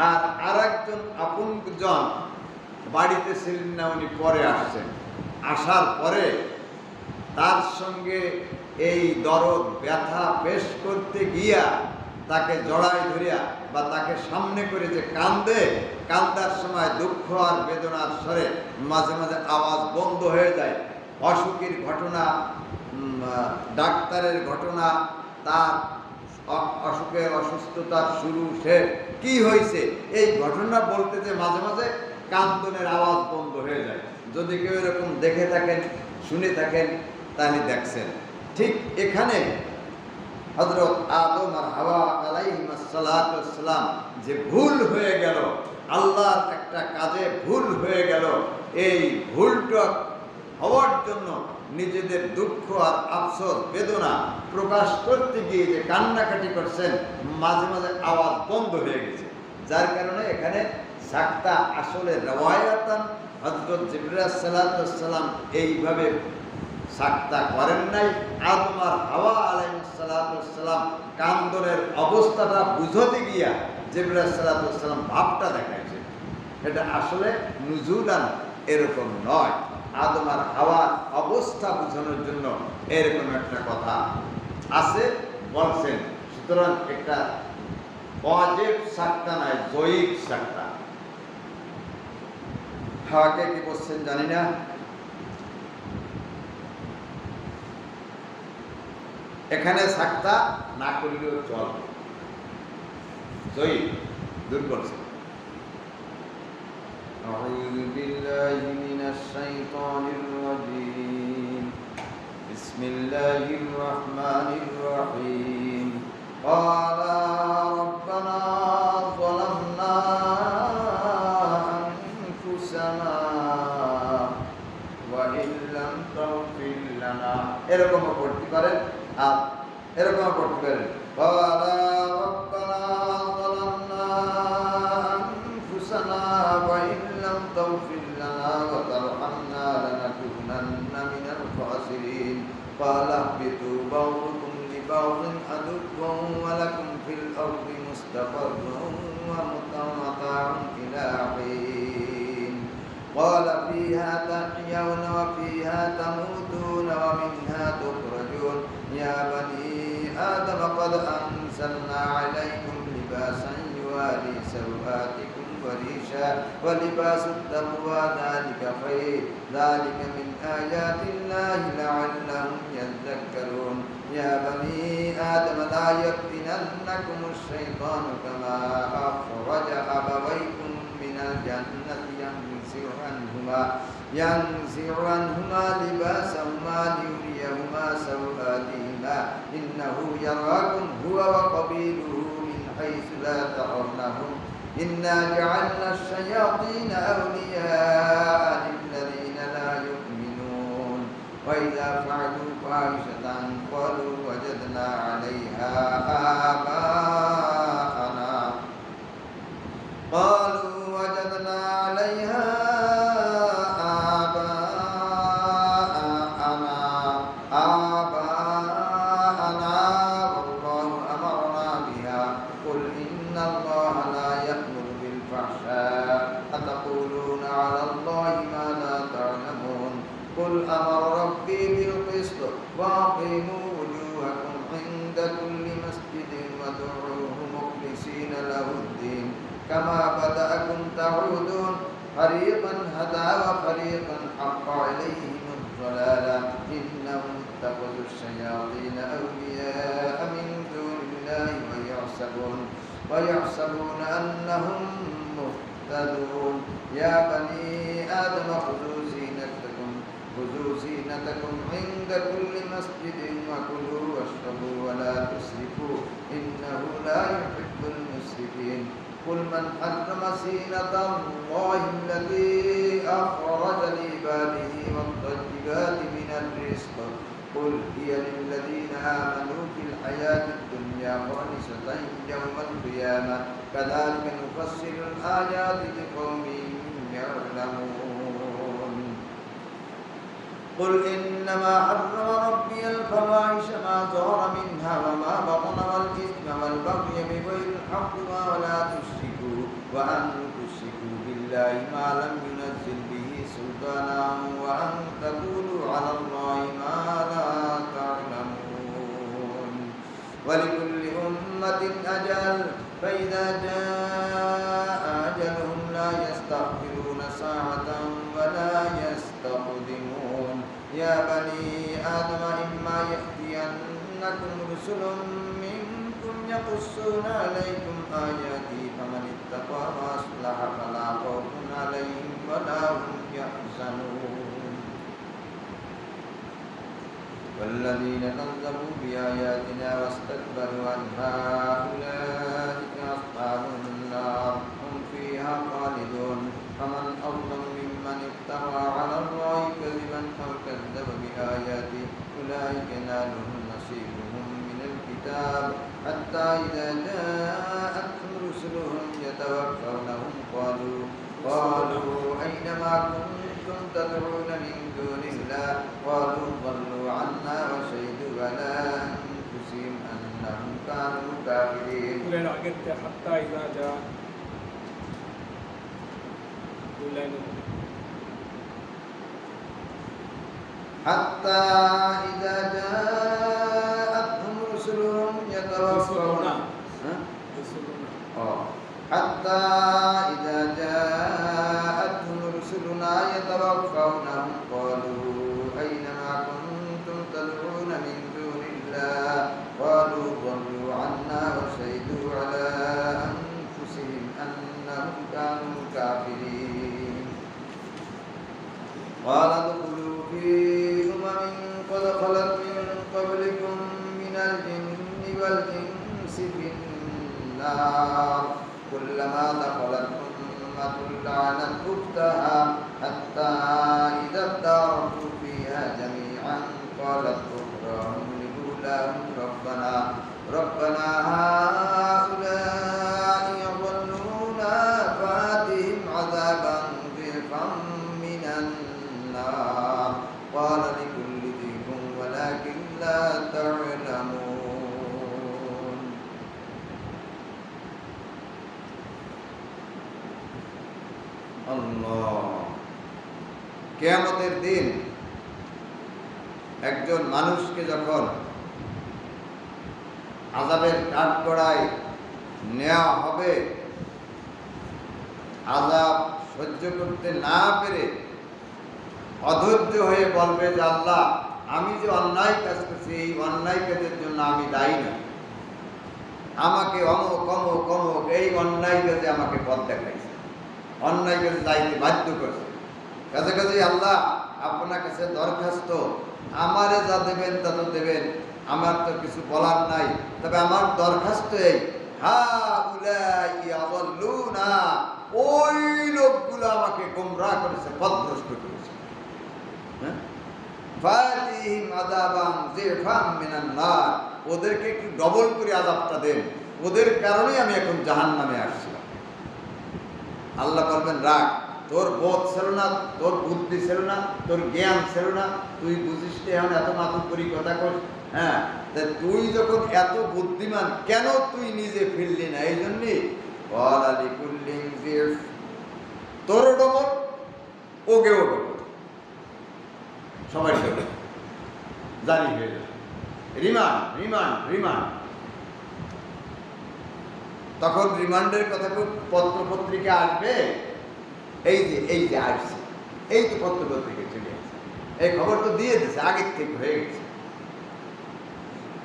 আর আরেকজন আপনজন বাড়িতে ছিলেন না, উনি পরে আসছেন। আসার পরে তার সঙ্গে এই দরদ ব্যথা পেশ করতে গিয়া তাকে জড়াই ধরিয়া বা তাকে সামনে করে যে কান্দে, কান্দার সময় দুঃখ আর বেদনার স্বরে মাঝে মাঝে আওয়াজ বন্ধ হয়ে যায়। অসুখের ঘটনা, ডাক্তারের ঘটনা, তার অসুখের অসুস্থতার শুরু শেষ কি হয়েছে এই ঘটনা বলতে যে মাঝে মাঝে কান্দনের আওয়াজ বন্ধ হয়ে যায়। যদি কেউ এরকম দেখে থাকেন, শুনে থাকেন, তাহলে দেখছেন। ঠিক এখানে হযরত আদম আর হাওয়া আলাইহিস সালাতু ওয়াস সালাম যে ভুল হয়ে গেল, আল্লাহর একটা কাজে ভুল হয়ে গেল, এই ভুলটা হওয়ার জন্য নিজেদের দুঃখ আর আফসোস বেদনা প্রকাশ করতে গিয়ে যে কান্নাকাটি করছেন, মাঝে মাঝে আওয়াজ বন্ধ হয়ে গেছে। যার কারণে এখানে সাক্তা আসলে রওয়ায়াতান হযরত জিবরাইল সালাতু ওয়াস সালাম এইভাবে সাক্তা করেন নাই। আদম আর হাওয়া আলাইহিস সালাতু ওয়াস সালাম কান্দনের অবস্থাটা বুঝতে গিয়া জিবরাইল সালাতু ওয়াস সালাম ভাবটা দেখাইছে। এটা আসলে নুজুলান এরকম নয়, আদম আর হাওয়ার অবস্থা বোঝানোর জন্য এরকম একটা কথা আছে বলছেন। সুতরাং একটা ওয়াজিব সাক্তা নয়, জয়ীব সাক্তা। হাওয়াকে কি বলছেন জানি না, এখানে সাক্তা না করলেও চলবে, জয়ীব দুর্বল। أعوذ بالله من الشيطان الرجيم. بسم الله الرحمن الرحيم. قال ربنا ظلمنا أنفسنا وإن لم تغفر لنا এরকম পড়তে পারেন, আর এরকম পড়তে পারেন قال ربنا ظلمنا أنفسنا وإن لم تغفر لنا وترحمنا لنكونن من الخاسرين. قال اهبطوا بعضكم لبعض عدو ولكم في الأرض مستقر ومتاع إلى حين. قال فيها تحيون وفيها تموتون ومنها تخرجون. يا بني آدم قد أنزلنا عليكم لباسا يواري سوآتكم وريشا ولباس التقوى ذلك خير. ذلك من آيات الله لعلهم يذكرون. يا بني آدم لا يفتننكم الشيطان كما أخرج أبويكم من الجنة ينزع عنهما لباسهما ليريهما سوآتهما إنه يراكم هو وقبيله من حيث لا ترونهم. إنا جعلنا الشياطين أولياء للذين لا يؤمنون. وإذا فعلوا فاحشة قالوا وجدنا عليها آباءنا والله أمرنا بها. قل إن الله لا يأمر بالفحشاء أتقولون على الله ما لا تعلمون. قل أمر ربي بالقسط وأقيموا وجوهكم عند كل مسجد وادعوه مخلصين له الدين كما بدأكم تعودون. فريقا هدى وفريقا حق عليهم الضلالة إنهم اتخذوا الشياطين أولياء من دون الله ويحسبون أنهم مهتدون. يا بني آدم خذوا زينتكم عند كل مسجد وكلوا واشربوا ولا تسرفوا إنه لا يحب المسرفين. قل من حرم زينة الله التي أخرج لعباده والطيبات من الرزق قل هي للذين آمنوا في الحياة الدنيا خالصة يوم القيامة كذلك نفصل الآيات لقوم يعلمون. قل إنما حرم ربي الفواحش ما ظهر منها وما بطن والإثم والبغي بغير الحق ولا تشركوا وأن تشركوا بالله ما لم ينزل به سلطانا وأن تقولوا على الله ما لا تعلمون ولكل أمة أجل فإذا جاء أجلهم لا يستأخرون ساعة ولا يستقدمون يا بني آدم إما يأتينكم رسل منكم يقصون عليكم آياتي فمن اتقى وأصلح فلا خوف عليهم ولا هم يحزنون والذين كذبوا بآياتنا واستكبروا عنها أولئك أصحاب النار هم فيها خالدون فمن أظلم ممن افترى على الله كذبا أو كذب بآياته أولئك نالهم نصيبهم من الكتاب حتى إذا جاءتهم رسلهم يتوفونهم قالوا أين ما كنتم تدعون من دون الله قالوا ضلوا عنا وشهدوا على أنفسهم أنهم كانوا كافرين حتى إذا جاء حتى إذا جاءتهم رسلهم يتوفون حتى إذا جاءتهم رسلنا يتوفونهم قالوا أين ما كنتم تدعون من دون الله قالوا ضلوا عنا وشهدوا على أنفسهم أنهم كانوا كافرين قال ادخلوا في قد خلت من قبلكم من الجن والإنس في النار كلما دخلت أمة لعنت أختها حتى إذا اداركوا فيها جميعا قالت أخراهم لأولاهم ربنا هؤلاء يضلونا فآتهم عذابا ضعفا من النار قال لكل ضيف ولكن لا تعلمون আল্লাহ কিয়ামতের দিন একজন মানুষকে যখন আযাবের কাঠগড়ায় নেওয়া হবে আযাব সহ্য করতে না পেরে অধৈর্য হয়ে বলবে যে আল্লাহ আমি যে অন্যায় কাজ করছি এই অন্যায় কাজের জন্য আমি দায়ী না আমাকে অমুক অমুক অমুক এই অন্যায় কাজে আমাকে পথ দেখাইছে অন্যায় কাজে যাইতে বাধ্য করছে কাছে কাছে আল্লাহ আপনার কাছে দরখাস্ত আমারে যা দেবেন তা তো দেবেন আমার তো কিছু বলার নাই তবে আমার দরখাস্ত এই ওই লোকগুলো আমাকে গোমরাহ করেছে পথভ্রষ্ট করেছে ওদেরকে একটু ডবল করে আযাবটা দেন ওদের কারণেই আমি এখন জাহান্নামে আসছিলাম আল্লাহ বলবেন রাখ তোর বোধ ছিল না তোর বুদ্ধি ছিল না তোর জ্ঞান ছিল না তুই বুঝিস এখন এত মাতুর করি কথা কর হ্যাঁ তুই যখন এত বুদ্ধিমান কেন তুই নিজে ফিরলি না এই জন্যে তোরও ডবল ওকেও ডবল সবাই ডবল জারি হয়ে যাবে রিমান্ড রিমান্ড রিমান্ড তখন রিমান্ডের কথা পত্র পত্রিকা আসবে এই যে আসছে এই তো পত্র পত্রিকা চলে আসছে এই খবর তো দিয়ে দিচ্ছে আগের থেকে হয়ে গেছে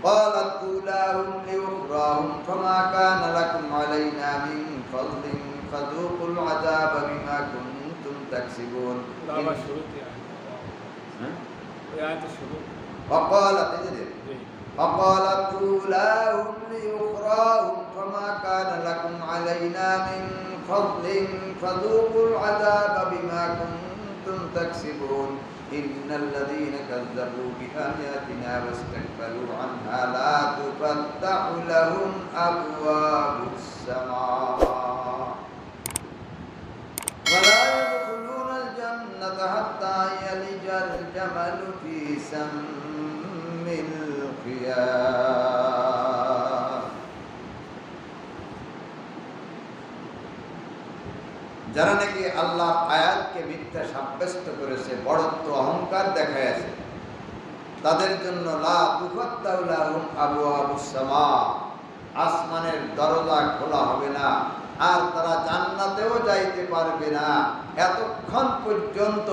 قالت أولاهم لأخراهم فما كان لكم علينا من فضل فذوقوا العذاب بما كنتم تكسبون وقالت أولاهم لأخراهم فما كان لكم علينا من فضل فذوقوا العذاب بما كنتم تكسبون إن الذين كذبوا بآياتنا واستكبروا عنها لا تفتح لهم أبواب السماء ولا يدخلون الجنة حتى يلج الجمل في سم الخياط যারা নাকি আল্লাহর আয়াতকে মিথ্যা সাব্যস্ত করেছে, বড়ত্ব অহংকার দেখাইছে, তাদের জন্য লা তুফাত্তাহু লাহুম আবওয়াবুস সামা, আসমানের দরজা খোলা হবে না, আর তারা জান্নাতেও যাইতে পারবে না এতক্ষণ পর্যন্ত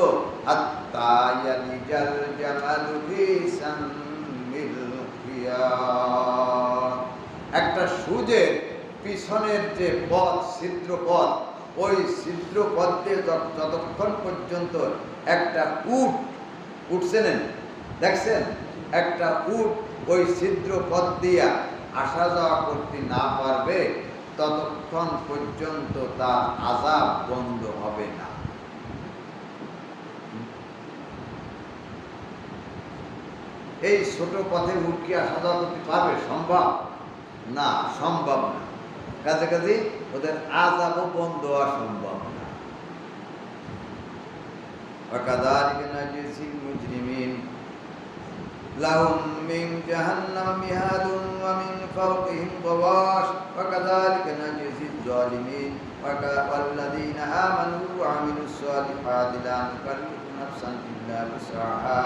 হাত্তা ইয়ালিজাল জামালু ফি সাম্মিল খিয়াত। একটা সূর্যের পিছনের যে পথ, ছিদ্র পথ, ওই ছিদ্র পথ দিয়ে যতক্ষণ পর্যন্ত একটা উট উঠছেন, দেখছেন, একটা উট ওই ছিদ্র পথ দিয়া আসা যাওয়া করতে না পারবে, ততক্ষণ পর্যন্ত তার আযাব বন্ধ হবে না। এই ছোট পথে উট কি আসা যাওয়া করতে পারবে? সম্ভব না, সম্ভব না। কাছাকাছি ওদের আযাবও বন্ধ হওয়া সম্ভব না। ওয়াকাযালিকা নাজজিল মুজরিমিন লাহুম মিন জাহান্নাম মিহাদুন ওয়া মিন ফাওকিহিম গাওয়াশ ওয়াকাযালিকা নাজজিল যালিমিন ওয়াল্লাযীনা আমানু ওয়া আমিলুস সালিহাতি লা নুকাল্লিফু নাফসান ইল্লা বুসআহা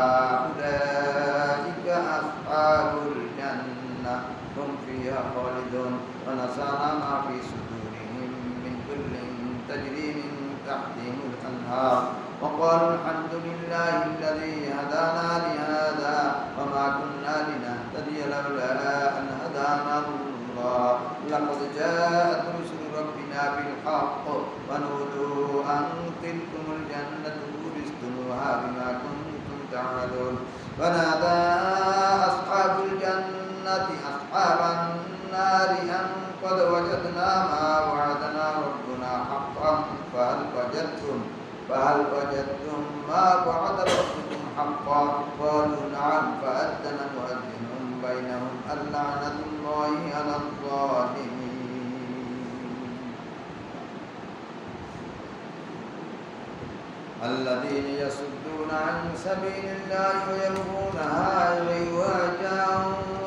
উলাইকা আসহাবুল জান্নাহ হুম ফিহা খালিদুন ওয়া নাযা'না মা ফি সুদুরিহিম মিন কুল্লিন তাজরি মিন তাহতিহিমুল আনহার وقالوا الحمد لله الذي هدانا لهذا وما كنا لنهتدي لولا أن هدانا الله لقد جاءت رسل ربنا بالحق ونودوا أن تلكم الجنة أورثتموها بما كنتم تعملون ونادى أصحاب الجنة أصحاب النار أن قد وجدنا ما وعدنا ربنا حقا فهل وجدتم ما وعد ربكم حقا قالوا نعم فأذن مؤذن بينهم اللعنة الله على الظالمين الذين يصدون عن سبيل الله ويبغونها عوجا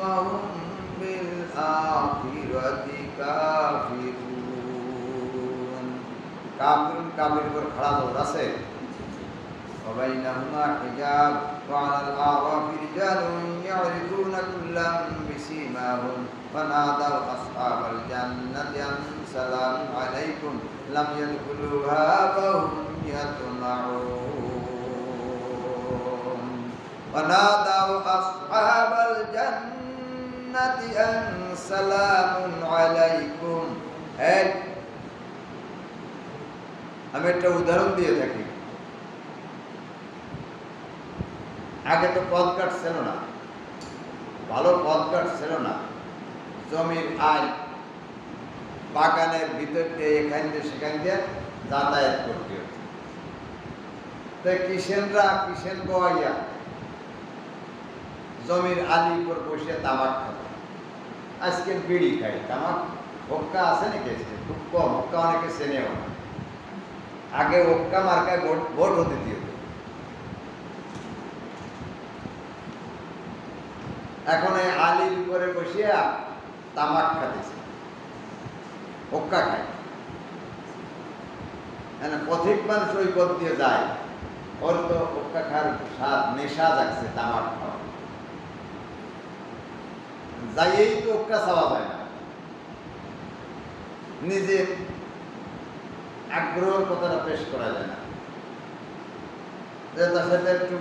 وهم بالآخرة كافرون কাফিরুন কাফির উপর খাড়া দৌড় আছে। وبينهما حجاب وعلى الأعراف رجال يعرفون كلا بسيماهم فنادوا أصحاب الجنة أن سلام عليكم لم يدخلوها وهم يطمعون ونادوا أصحاب الجنة أن سلام عليكم। আমি একটা উদাহরণ দিয়ে থাকি। আগে তো পথঘাট ছিল না, ভালো পথঘাট ছিল না, জমির আয় বাগানের ভিতর দিয়ে এখান দিয়ে সেখান দিয়ে যাতায়াত করতে হতো। তাই কিষেন বইয়া জমির আলির উপর বসে তামাক খাত। আজকে বিড়ি খাই, তামাক হুক্কা আছে নাকি? খুব কম, হুক্কা অনেকে চেনেও না। আগে হুক্কা মার্কায় ভোট হতে দিত। এখন এই আলির উপরে বসিয়া তামাক খাতেছে, হুক্কা খায়। পথিক মানুষ ওই পথ দিয়ে যায়, ওর তো হুক্কা খাওয়ার স্বাদ, নেশা জাগছে তামাক খাওয়া, যাইয়েই তো হুক্কা চাওয়া যায় না। নিজে আগ্রহের কথাটা পেশ করা যায় না, যে তার সাথে একটু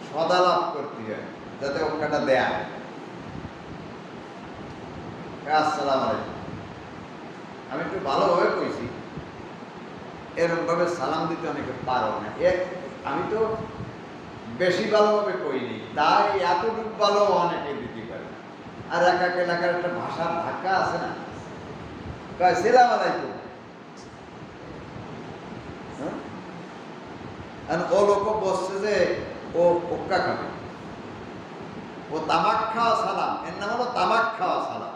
সদালাপ করতে হয় যাতে হুক্কাটা দেয়া। আসসালামু আলাইকুম, আমি একটু ভালোভাবে কইছি, এরকম ভাবে সালাম দিতে অনেকে পারো না। আমি তো বেশি ভালোভাবে কইনি, তাই এতটুকু ভালো অনেকে দিতে পারে না। আর এক এক এলাকার একটা ভাষার ধাক্কা আছে না, কয় সালাম আলাইকুম, ও লোক বসছে যে ও হুক্কা খাবে, ও তামাক খাওয়া সালাম, এর নাম হলো তামাক খাওয়া সালাম।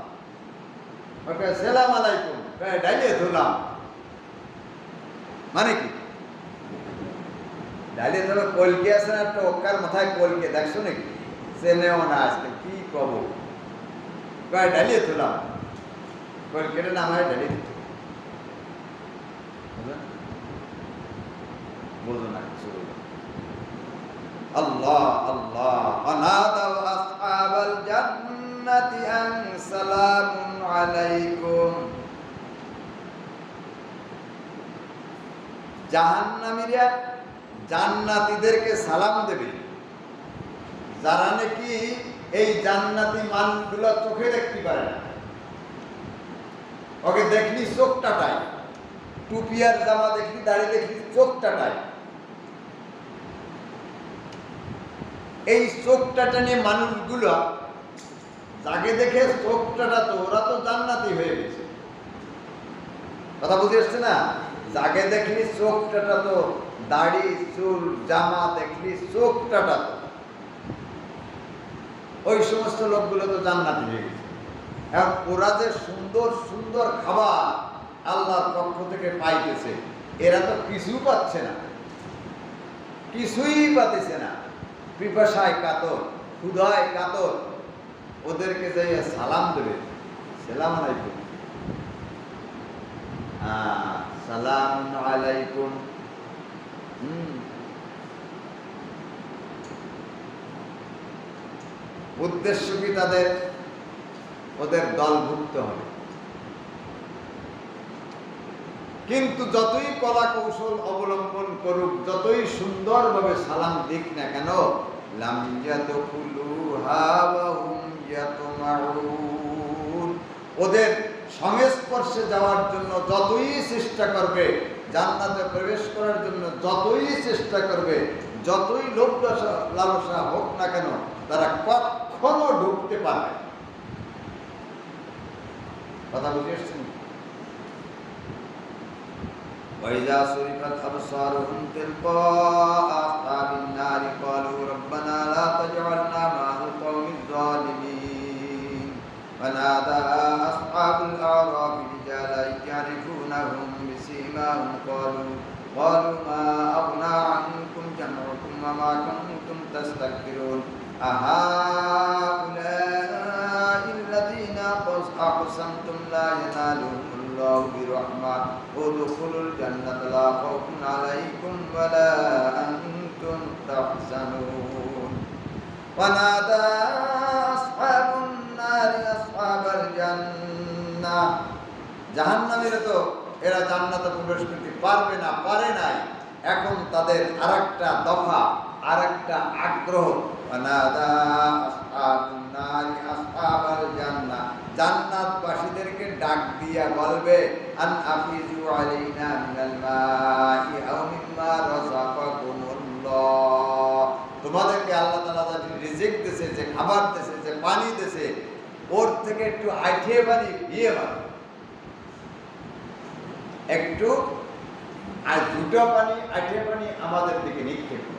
সালাম আলাইকুম, ডাইলে ধুলাম, মানে কি? ডাইলে ধরো কলকে আছে না, একটা হুক্কার মাথায় কলকে, দেখছো নাকি? চেনেও না আজকে, কি কব, ডাইলে ধুলাম, কলকেটা নামায় ডালি দিত। বোঝো না কিছু বলো। আল্লাহ আল্লাহ আনাদাউ আসহাবাল জান্নাতি আন সালামুন আলাইকুম। জাহান্নামীরা জান্নাতীদেরকে সালাম দেবে, যারা নাকি এই জান্নাতি মানুষগুলো চোখে দেখতে পারে না। ওকে দেখলি চোখ টাটায়, টুপি আর জামা দেখলি, দাড়ি দেখলি চোখ টাটায়। এই চোখ টাটানি মানুষগুলো যাকে দেখে চোখ টাটাতো, ওরা তো জান্নাতি হয়ে গেছে। কথা বুঝে আসছে না? যাকে দেখলি চোখ টাটাতো, দাড়ি চুল জামা দেখলি চোখ টাটাতো, ওই সমস্ত লোকগুলো তো জান্নাতি হয়ে গেছে। এখন ওরা যে সুন্দর সুন্দর খাবার আল্লাহর পক্ষ থেকে পাইতেছে, এরা তো কিছু পাচ্ছে না, কিছুই পাচ্ছে না। পিপাসায় কাতর, ক্ষুধায় কাতর, ওদেরকে যে সালাম দেবে, সালাম আলাইকুম, সালাম আলাইকুম। উদ্দেশ্য কি তাদের? ওদের দলভুক্ত হবে। কিন্তু যতই কলা কৌশল অবলম্বন করুক, যতই সুন্দরভাবে সালাম দিক না কেন, লাম ইয়াদখুলুহা ওয়া হুম ইয়াতমাউন, ওদের সংস্পর্শে যাওয়ার জন্য যতই চেষ্টা করবে, জান্নাতে প্রবেশ করার জন্য যতই চেষ্টা করবে, যতই লোভ লালসা হোক না কেন, তারা কখনো ঢুকতে পারবে। কথা বুঝে এসছেন? وَإِذَا صُرِفَتْ أَبْصَارُهُمْ تِلْقَاءَ أَصْحَابِ النَّارِ قَالُوا رَبَّنَا لَا تَجْعَلْنَا مَعَ الْقَوْمِ الظَّالِمِينَ وَنَادَى أَصْحَابُ الْأَعْرَافِ رِجَالًا يَعْرِفُونَهُم بِسِيمَاهُمْ قَالُوا مَا أَغْنَىٰ عَنكُمْ جَمْعُكُمْ وَمَا كُنتُمْ تَسْتَكْبِرُونَ أَهَٰؤُلَاءِ الَّذِينَ أَقْسَمْتُمْ لَا يَنَالُهُمُ اللَّهُ بِرَحْمَةٍ ادْخُلُوا الْجَنَّةَ لَا خَوْفٌ عَلَيْكُمْ وَلَا أَنتُمْ تَحْزَنُونَ وَنَادَى أَصْحَابُ النَّارِ أَصْحَابَ الْجَنَّةِ। জাহান্নামীরা তো এরা জান্নাতে প্রবেশ করতে পারবে না, পারে নাই। এখন তাদের আরেকটা দফা, আরেকটা আগ্রহ। ওয়ানাদা আসহাবুন নারি আসহাবাল জান্নাহ, জান্নাতবাসীদেরকে ডাক দিয়া বলবে, আন আফিজু আলাইনা মিনাল মাই আও মিম্মা রাযাকাকুমুল্লাহ, তোমাদেরকে আল্লাহ তাআলা যে রিজিক দিয়েছে, যে খাবার দিয়েছে, যে পানি দিয়েছে, ওর থেকে একটু আইঠিয়ে পানি দিয়ে মারো, একটু আর দুটো পানি আইঠিয়ে পানি আমাদের দিকে নিক্ষেপ করো।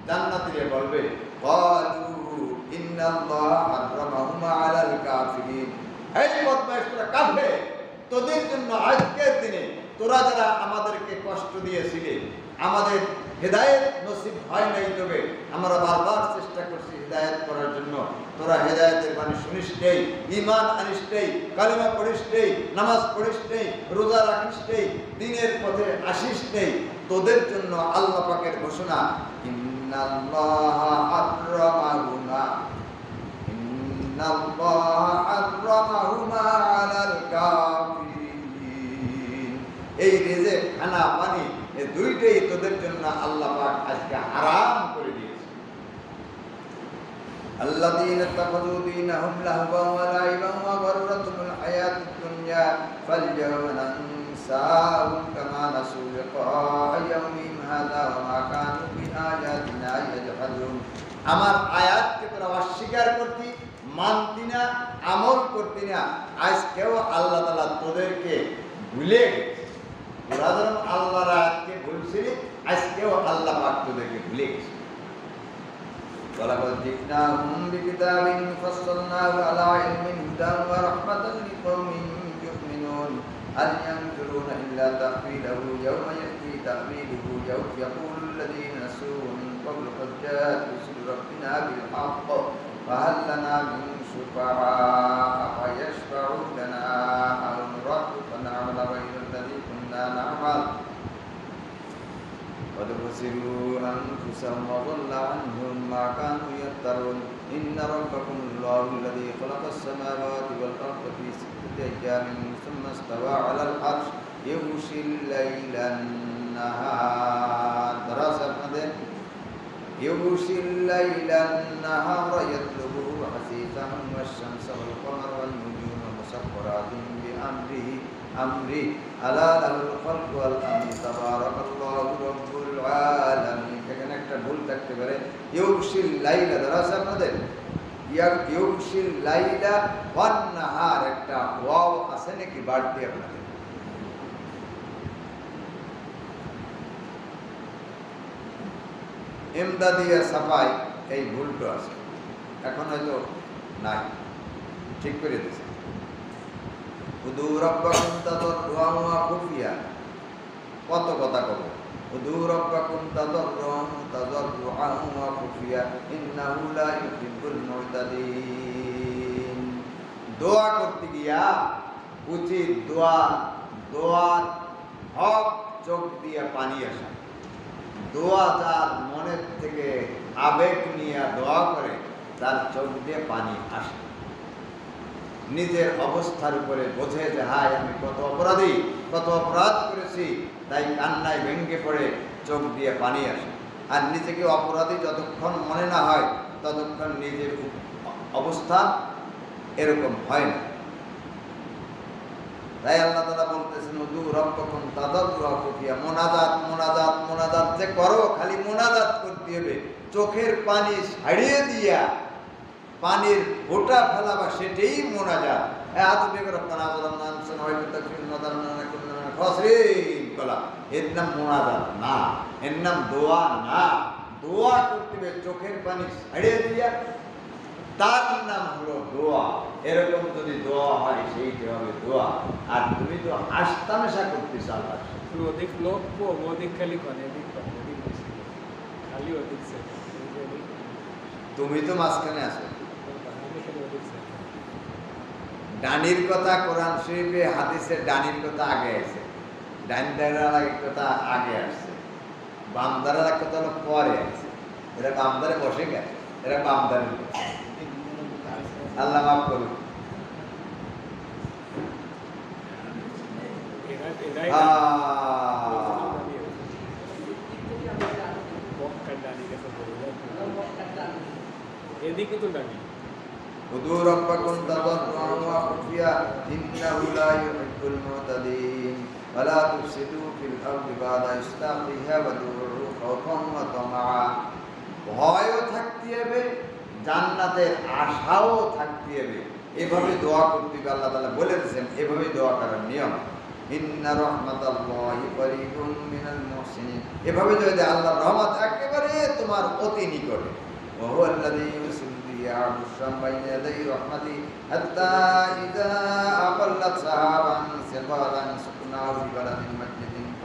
জান্নাতীরা বলবে, ইন্নাল্লাহা হারামাহুমা আলাল কাফিরিন, এই বদমাইশ তোরা কাফের, তোদের জন্য আজকের দিনে তোরা যারা আমাদেরকে কষ্ট দিয়েছিলে, আমাদের হেদায়েত নসিব হয় নাই, তবে আমরা বারবার চেষ্টা করছি হেদায়েত করার জন্য, তোরা হেদায়েতের বাণী শুনিস নেই, ঈমান আনিস নেই, কালিমা পড়িস নেই, নামাজ পড়িস নেই, রোজা রাখিস নেই, দ্বীনের পথে আসিস নেই। তোদের জন্য আল্লাহ পাকের ঘোষণা, ইন্নাল্লাহা হারামাহুমা আলাল কাফিরিন, এই রিজিক খানা পানি এই দুইটাই তোদের জন্য আল্লাহ পাক আজকে হারাম করে দিয়েছে। আল্লাযীনা তাখাযু দীনাহুম লাহওয়ান ওয়া লাইবান ওয়া গররাতুহুমুল হায়াতুদ দুনিয়া ফালইয়াওমা নানসাহুম কামা নাসু লিকাআ ইয়াওমিহিম হাযা ওয়া মা কানু বিআয়াতিনা ইয়াজহাদুন। আমার আয়াতকে তোরা অস্বীকার করতি, মানতি না, আমল করতি না, আজকেও আল্লাহ তাআলা তোদেরকে ভুলে গেছে। তোরা যখন আল্লাহর আয়াতকে ভুলছিলি, আজকেও আল্লাহ পাক তোদেরকে ভুলে গেছে। ওয়ালাকাদ জি'নাহুম বিকিতাবিন ফাসসালনাহু আলা ইলমিন হুদান ওয়া রাহমাতান লিকাওমিন ইউমিনুন হাল ইয়ানজুরুনা ইল্লা তা'ওয়িলাহু ইয়াওমা ইয়া'তি তা'ওয়িলুহু ইয়াকুলু আল্লাযীনা নাসূহু মিন ক্বাবলু قد جاءت رسل ربنا بالحق فهل لنا من شفعاء فيشفعوا لنا أو نرد فنعمل غير خسروا أنفسهم وضل عنهم ما كانوا يفترون إن ربكم الله الذي خلق السماوات والأرض في 6 أيام ثم استوى على العرش يغشي الليل النهار دراسة আপনাদের يغشي الليل النهار يطلبه حثيثا والشمس والقمر والنجوم مسخرات بأمره ألا له الخلق والأمر تبارك الله رب العالمين এখানে একটা ভুল থাকতে পারে ইউগশিল লাইলা دراسة আপনাদের ইউগশিল লাইলা ওয়ান নাহার একটা ওয়াও আছে নাকি বাড়তি আপনাদের ইমদাদিয়া সাফাই এই ভুলটা আছে এখন হয়তো নাই ঠিক করে দিয়েছে উদু রাব্বাকুম তাদাররুআন ওয়া খুফিয়া কত কথা কব উদু রাব্বাকুম তাদাররুআন ওয়া খুফিয়া ইন্নাহু লা ইউহিব্বুল মু'তাদিন দোয়া করতে গিয়া উচিত দোয়ার হক চোখ দিয়ে পানি আসা দোয়া যার মনের থেকে আবেগ নিয়ে দোয়া করে তার চোখ দিয়ে পানি আসে নিজের অবস্থার উপরে বোঝে যে হায় আমি কত অপরাধ করেছি তাই কান্নায় ভেঙে পড়ে চোখ দিয়ে পানি আসে আর নিজেকে অপরাধী যতক্ষণ মনে না হয় ততক্ষণ নিজের অবস্থা এরকম হয় না তাই আল্লাহ তাআলা বলতেছেন উদু রাব্বাকুম তাদাররুআ খুফিয়া মোনাজাত যে করো খালি মোনাজাত করতে হবে চোখের পানি ছাড়িয়ে দিয়া পানির ফোঁটা ফেলাবা সেটাই মোনাজাত আতুবে রব্বানা যালামনা আনফুসানা ওয়া ইন তাগফির লানা লানাকুন্না মিনাল খাসিরিন বলা এর নাম মোনাজাত না এর নাম দোয়া না দোয়া করতে হবে চোখের পানি ছাড়িয়ে দিয়া তার নাম হলো দোয়া এরকম যদি দোয়া হয় সেইটা হবে দোয়া আর তুমি তো আস্তামেশা করতেছ আল্লাহ অধিক লোক অধিক খালি খালি অধিক তুমি তো মাঝখানে আছো ডানির কথা কোরআন শরীফে হাদিসে ডানির কথা আগে আছে ডান দ্বারার কথা আগে আসছে বাম দ্বারার কথা হলো পরে আছে এরা বাম দ্বারে বসে গেছে এরা বাম দ্বারে আল্লাহ মাফ করুন এদিকে তো ডানি উদু রাব্বাকুম তাদাররুআন ওয়া খুফিয়া ইন্নাহু লা ইউহিব্বুল মু'তাদিন ওয়া লা তুফসিদু ফিল আরদি বা'দা ইসলাহিহা ওয়া দুরু খাওফান ওয়া তামআ ভয়ও থাকতে হবে জান্নাতের আশাও থাকতে হবে এভাবে দোয়া করতে হবে আল্লাহ তাআলা বলে দিয়েছেন এভাবে দোয়া করার নিয়ম ইন্না রাহমাতাল্লাহি করিবুম মিনাল মুহসিনিন এভাবে যদি আল্লাহর রহমত একেবারে তোমার অতি নিকটে ওয়া হুয়াল্লাযী ইউরসিলু الرياح بشرا بين يدي رحمته حتى إذا أقلت سحابا ثقالا سقناه ببلد ميت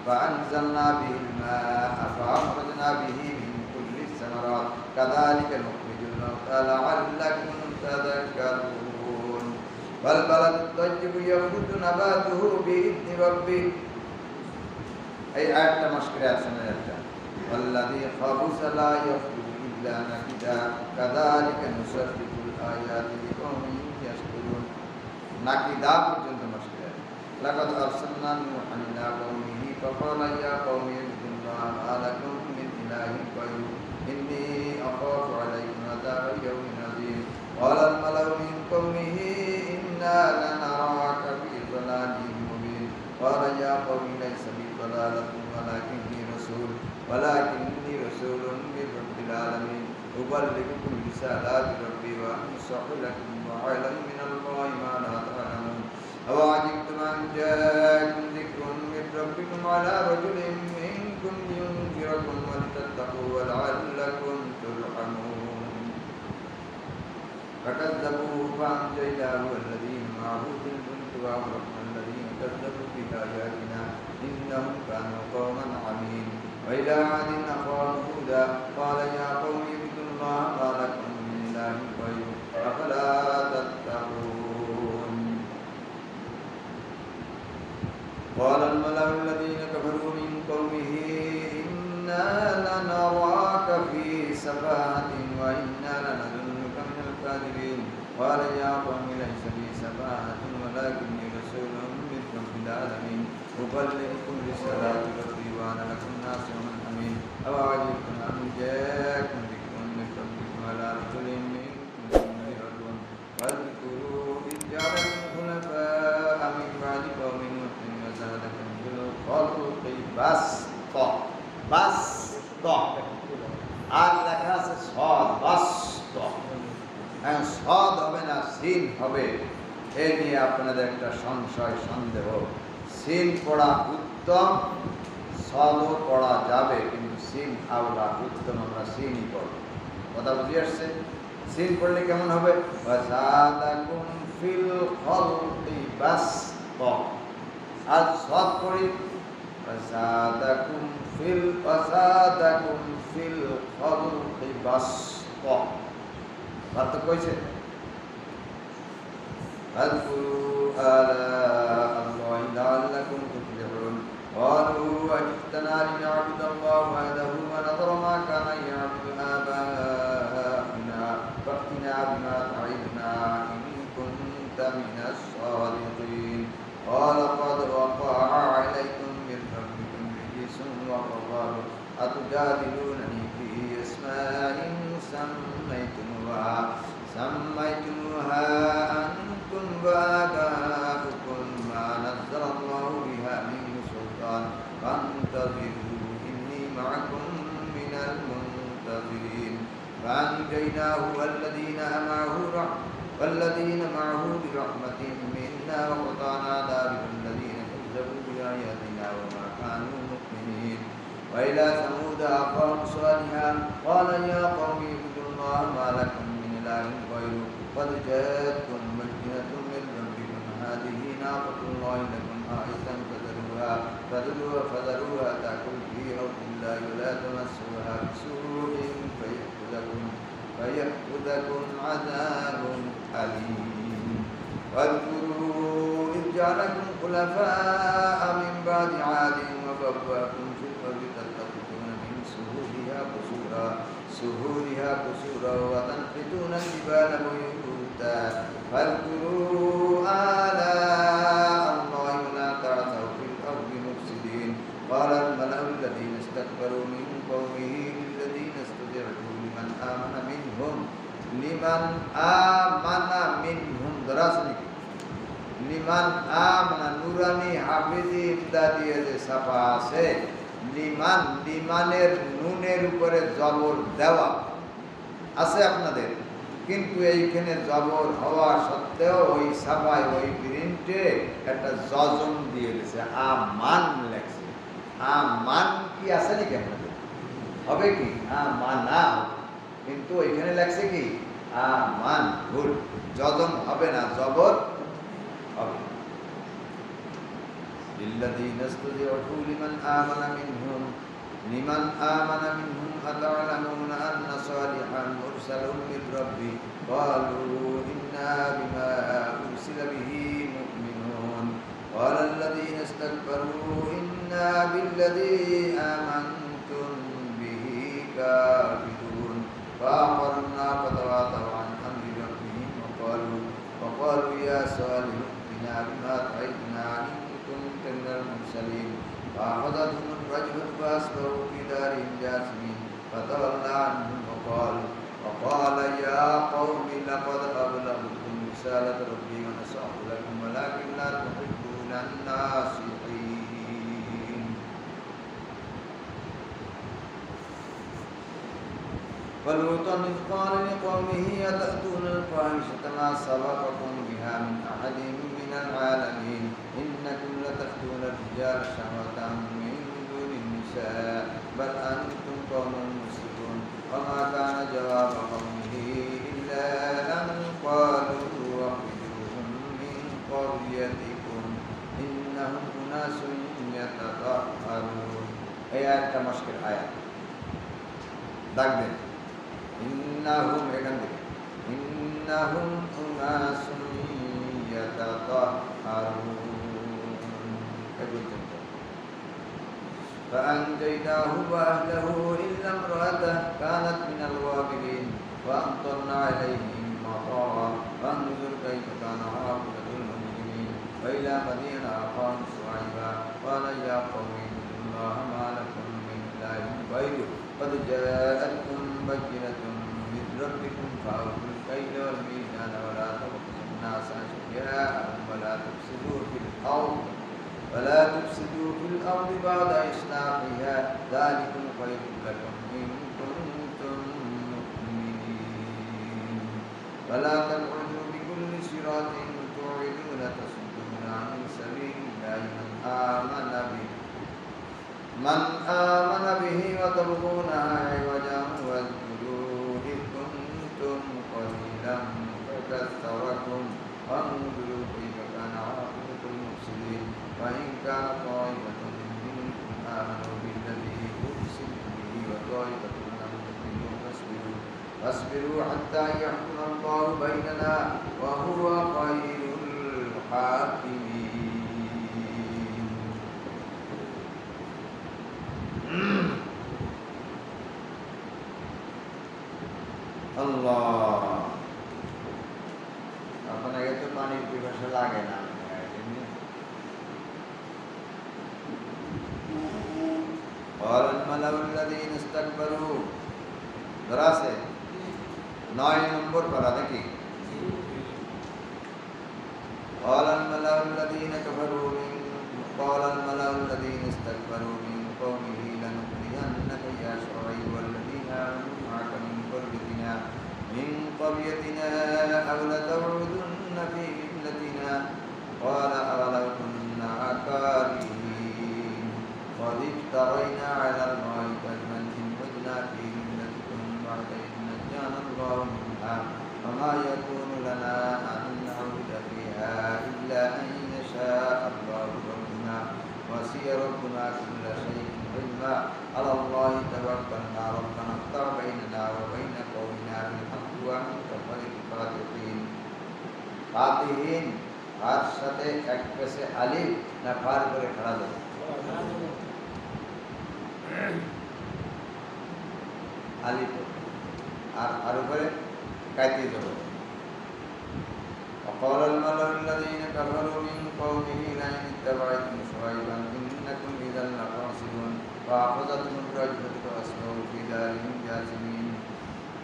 فأنزلنا به الماء فأخرجنا به من كل الثمرات كذلك نخرج الموتى لعلكم تذكرون والبلد الطيب يخرج نباته بإذن ربه أي آية مشكلة سنة والذي خبث لا يخرج إلا نكدا كذلك نصرف الآيات لقوم يشكرون نكدا পর্যন্ত مشكلة لقد أرسلنا نوحا إلى قومه فقال يا قوم اعبدوا الله ما لكم من إله غيره إني أخاف عليكم عذاب يوم عظيم قال الملأ من قومه إنا لنراك في ضلال مبين قال يا قوم ليس بي ضلالة ولكني رسول من رب العالمين أبلغكم رسالات ربي وأنصح لكم وأعلم من الله ما لا تعلمون أوعجبتم أن جاءكم ذكر من ربكم على رجل منكم لينذركم ولتتقوا ولعلكم ترحمون فكذبوه فأنجيناه والذين معه في الفلك وأغرقنا الذين كذبوا بآياتنا إنهم كانوا قوما عمين وإلى عاد أخاهم هودا قال يا قوم اعبدوا الله ما لكم من إله غيره أفلا تتقون قال الملأ الذين كفروا من قومه إنا لنراك في سفاهة وإنا لنظنك من الكاذبين قال يا قوم ليس بي سفاهة ولكني رسول من رب العالمين أبلغكم رسالات ربي وأنا لكم ناصح أمين أوعجبتم أن جاءكم ذكر من ربكم على رجل منكم لينذركم واذكروا إذ جعلكم خلفاء من بعد قوم نوح وزادكم في الخلق بسط আর লেখা আছে সদ বাস্ত, সদ হবে না সিন হবে, এ নিয়ে আপনাদের একটা সংশয় সন্দেহ। সিন পড়া উত্তম, সদও পড়া যাবে, কিন্তু সিন আওলা, উত্তম আমরা সিনই পড়ব। কথা বুঝে আসছে? সিন পড়লে কেমন হবে? ওয়াজাদাকুম ফিল খালকি বাসত। আর সদ পড়ি ওয়াজাদাকুম ফিল খালকি বাসত। পার্থক্য হয়েছে? فاذكروا آلاء الله لعلكم تفلحون قالوا أجئتنا لنعبد الله وحده ونذر ما كان يعبد آباؤنا فأتنا بما تعدنا إن كنت من الصادقين قال قد وقع عليكم من ربكم رجس وغضب أتجادلونني في أسماء سميتموها أنتم وآباؤكم ما نزل الله بها من سلطان فانتظروا إني معكم من المنتظرين فأنجيناه والذين معه برحمة منا وقطعنا دابر الذين كذبوا بآياتنا وما كانوا مؤمنين وإلى ثمود أخاهم صالحا قال يا قوم اعبدوا الله ما لكم من إله غيره قد جاءتكم بينة من ربكم هذه ناقة الله لكم آية فذروها تأكل في أرض الله ولا تمسوها بسوء فيأخذكم عذاب أليم واذكروا إذ جعلكم خلفاء من بعد عاد وبوأكم في الأرض تتخذون من سهولها قصورا وتنحتون الجبال بيوتا فاذكروا آلاء الله ولا تعثوا في الأرض مفسدين قال الملأ الذين استكبروا من قومه للذين استضعفوا لمن آمن منهم دراسني লিমান আমানা নুরানি হাফিজি ইমদাদি যে ছাপা আছে, লিমানের নুনের উপরে জবর দেওয়া আছে আপনাদের, কিন্তু এইখানে জবর হওয়া সত্ত্বেও ওই ছাপায় ওই প্রিন্টে একটা জজম দিয়ে গেছে, আমান লেখছে। আমান কি আছে নাকি আপনাদের? হবে কি আমানা, কিন্তু ওইখানে লেখছে কি আমান, ভুল, জজম হবে না, জবর হবে। للذين استضعفوا لمن آمن منهم أتعلمون أن صالحا مرسل من ربه قالوا إنا بما أرسل به مؤمنون قال الذين استكبروا إنا بالذي آمنتم به كافرون فأعقروا الناقة وعتوا عن أمر ربهم وقالوا يا صالح ائتنا بما تعدنا إن كنت من المرسلين فأخذتهم الرجفة فأصبحوا في دارهم جاثمين فتولى عنهم وقال يا قوم لقد أبلغتكم رسالة ربي ونصحت لكم ولكن لا تحبون الناصحين ولوطا إذ قال لقومه أتأتون الفاحشة ما سبقكم بها من أحد من العالمين إنكم لتأتون الرجال شهوة من دون النساء بل أنتم قوم مسرفون وما كان جواب قومه إلا أن قالوا أخرجوهم من قريتكم إنهم أناس يتطهرون। এই আয়াতটা মুশকিল আয়াত, দেখবেন ইন্নাহুম, এখান থেকে ইন্নাহুম উনাসুন ইয়াতাতাহহারুন এই পর্যন্ত। فأنجيناه وأهله إلا امرأته كانت من الغابرين وأمطرنا عليهم مطرا فانظر كيف كان عاقبة المجرمين وإلى مدين أخاهم شعيبا قال يا قوم اعبدوا الله ما لكم من إله غيره قد جاءتكم بينة من ربكم فأوفوا الكيل والميزان ولا تبخسوا الناس أشياءهم ولا تفسدوا في الأرض بعد إصلاحها ذلكم خير لكم إن كنتم مؤمنين ولا تقعدوا بكل صراط توعدون تصدون عن سبيل الله من آمن به وتبغونها عوجا واذكروا إذ كنتم قليلا فكثركم وانظروا كيف كان عاقبة المفسدين وإن كان طائفة منكم آمنوا بالذي أرسلت به وطائفة لم يؤمنوا فاصبروا حتى يحكم الله بيننا وهو خير الحاكمين. Allah. আপনাকে তো পানির পিপাসা লাগে না। قال الملأ الذين استكبروا دراسة 9 নম্বর পারা দেখি قال الملأ الذين استكبروا من قومه لنخرجنك يا شعيب والذين آمنوا معك من قريتنا أو لتعودن في ملتنا قال أولو كنا كارهين قد افترينا على الله كذبا إن عدنا في ملتكم بعد إذ نجانا الله منها وما يكون لنا أن نعود فيها إلا أن يشاء الله ربنا وسع ربنا كل شيء علما على الله توكلنا ربنا افتح بيننا وبين قومنا بالحق وأنت خير الفاتحين. ফাতিহিন তার সাথে এক পেশে আলিফ না পার করে খড়া যাবে আলিফ আর উপরে কাইতে যাবে وقال الملأ الذين كفروا من قومه لئن اتبعتم شعيبا إنكم إذا لخاسرون فأخذتهم الرجفة فأصبحوا في دارهم جاثمين.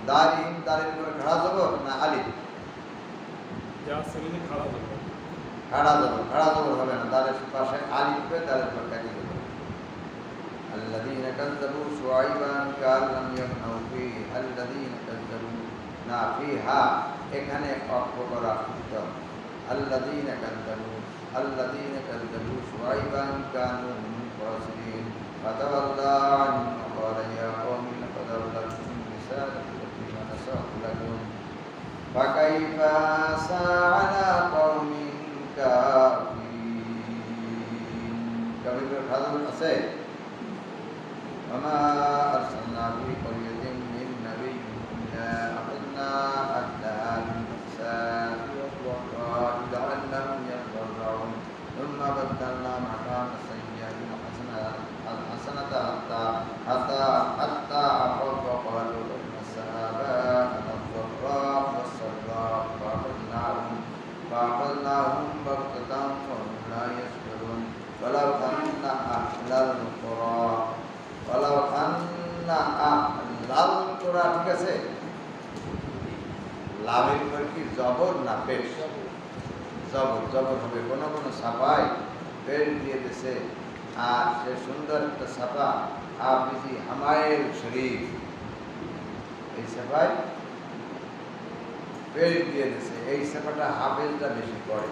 دارهم দারের উপরে খড়া যাবে না আলিফ জাসমিনে খড়া যাবে খড়া যাবে হবে না দারের পাশে আলিফ पे দারের উপর কাটি যাবে الذين كذبوا شعيبا كأن لم يغنوا فيه الذين كذبوا না فيها এখানে অক্ষ করা উত্তম الذين كذبوا شعيبا كانوا هم الخاسرين فتولى عنهم وقال يا قوم لقد أبلغتكم رسالة ربي ونصحت لكم فكيف آسى على قوم كافرين. كافر حاضر আছে وما أرسلنا في قرية من نبي إلا أخذنا أهلها بالبأساء والضراء لعلهم يضرعون ثم بدلنا مكان السيئة الحسنة حتى عفوا وقالوا إن السآباء الضراء والسراء فأخذناهم بغتة وهم لا يشعرون ولو أن أهل القرى ঠিক আছে লাভের পর কি জবর না পেশ জবর হবে কোনো কোনো ছাপায় পেশ দিয়ে দিছে আর সে সুন্দর একটা ছাপা হাফিজি হামায়েল শরীফ এই ছাপায় পেশ দিয়ে দিছে এই ছাপাটা হাফেজটা বেশি পড়ে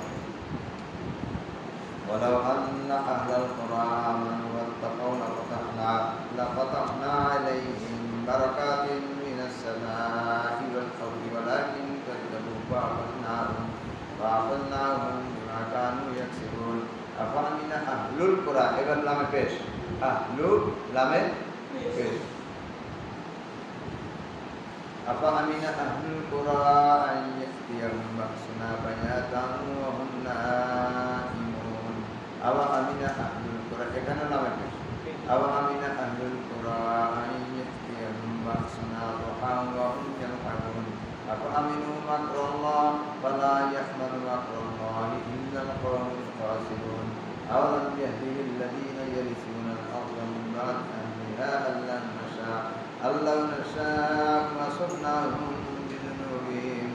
ولو أن أهل القرى آمنوا واتقوا لفتحنا عليهم بركات من السماء والأرض ولكن كذبوا فأخذناهم بما كانوا يكسبون. أفأمن أهل القرى এবার লামে পেশ আহলুল লামে পেশ أفأمن أهل القرى أن يأتيهم بأسنا بياتا وهم نائمون. أفأمن أهل القرى এখানে লামে পেশ أوامن أهل القرى أن يأتيهم بأسنا ضحى وهم يلعبون أفأمنوا مكر الله فلا يحمل مكر الله إلا القوم الخاسرون أولم يهد للذين يرثون الأرض من بعد أهلها أن لو نشاء مصرناهم بذنوبهم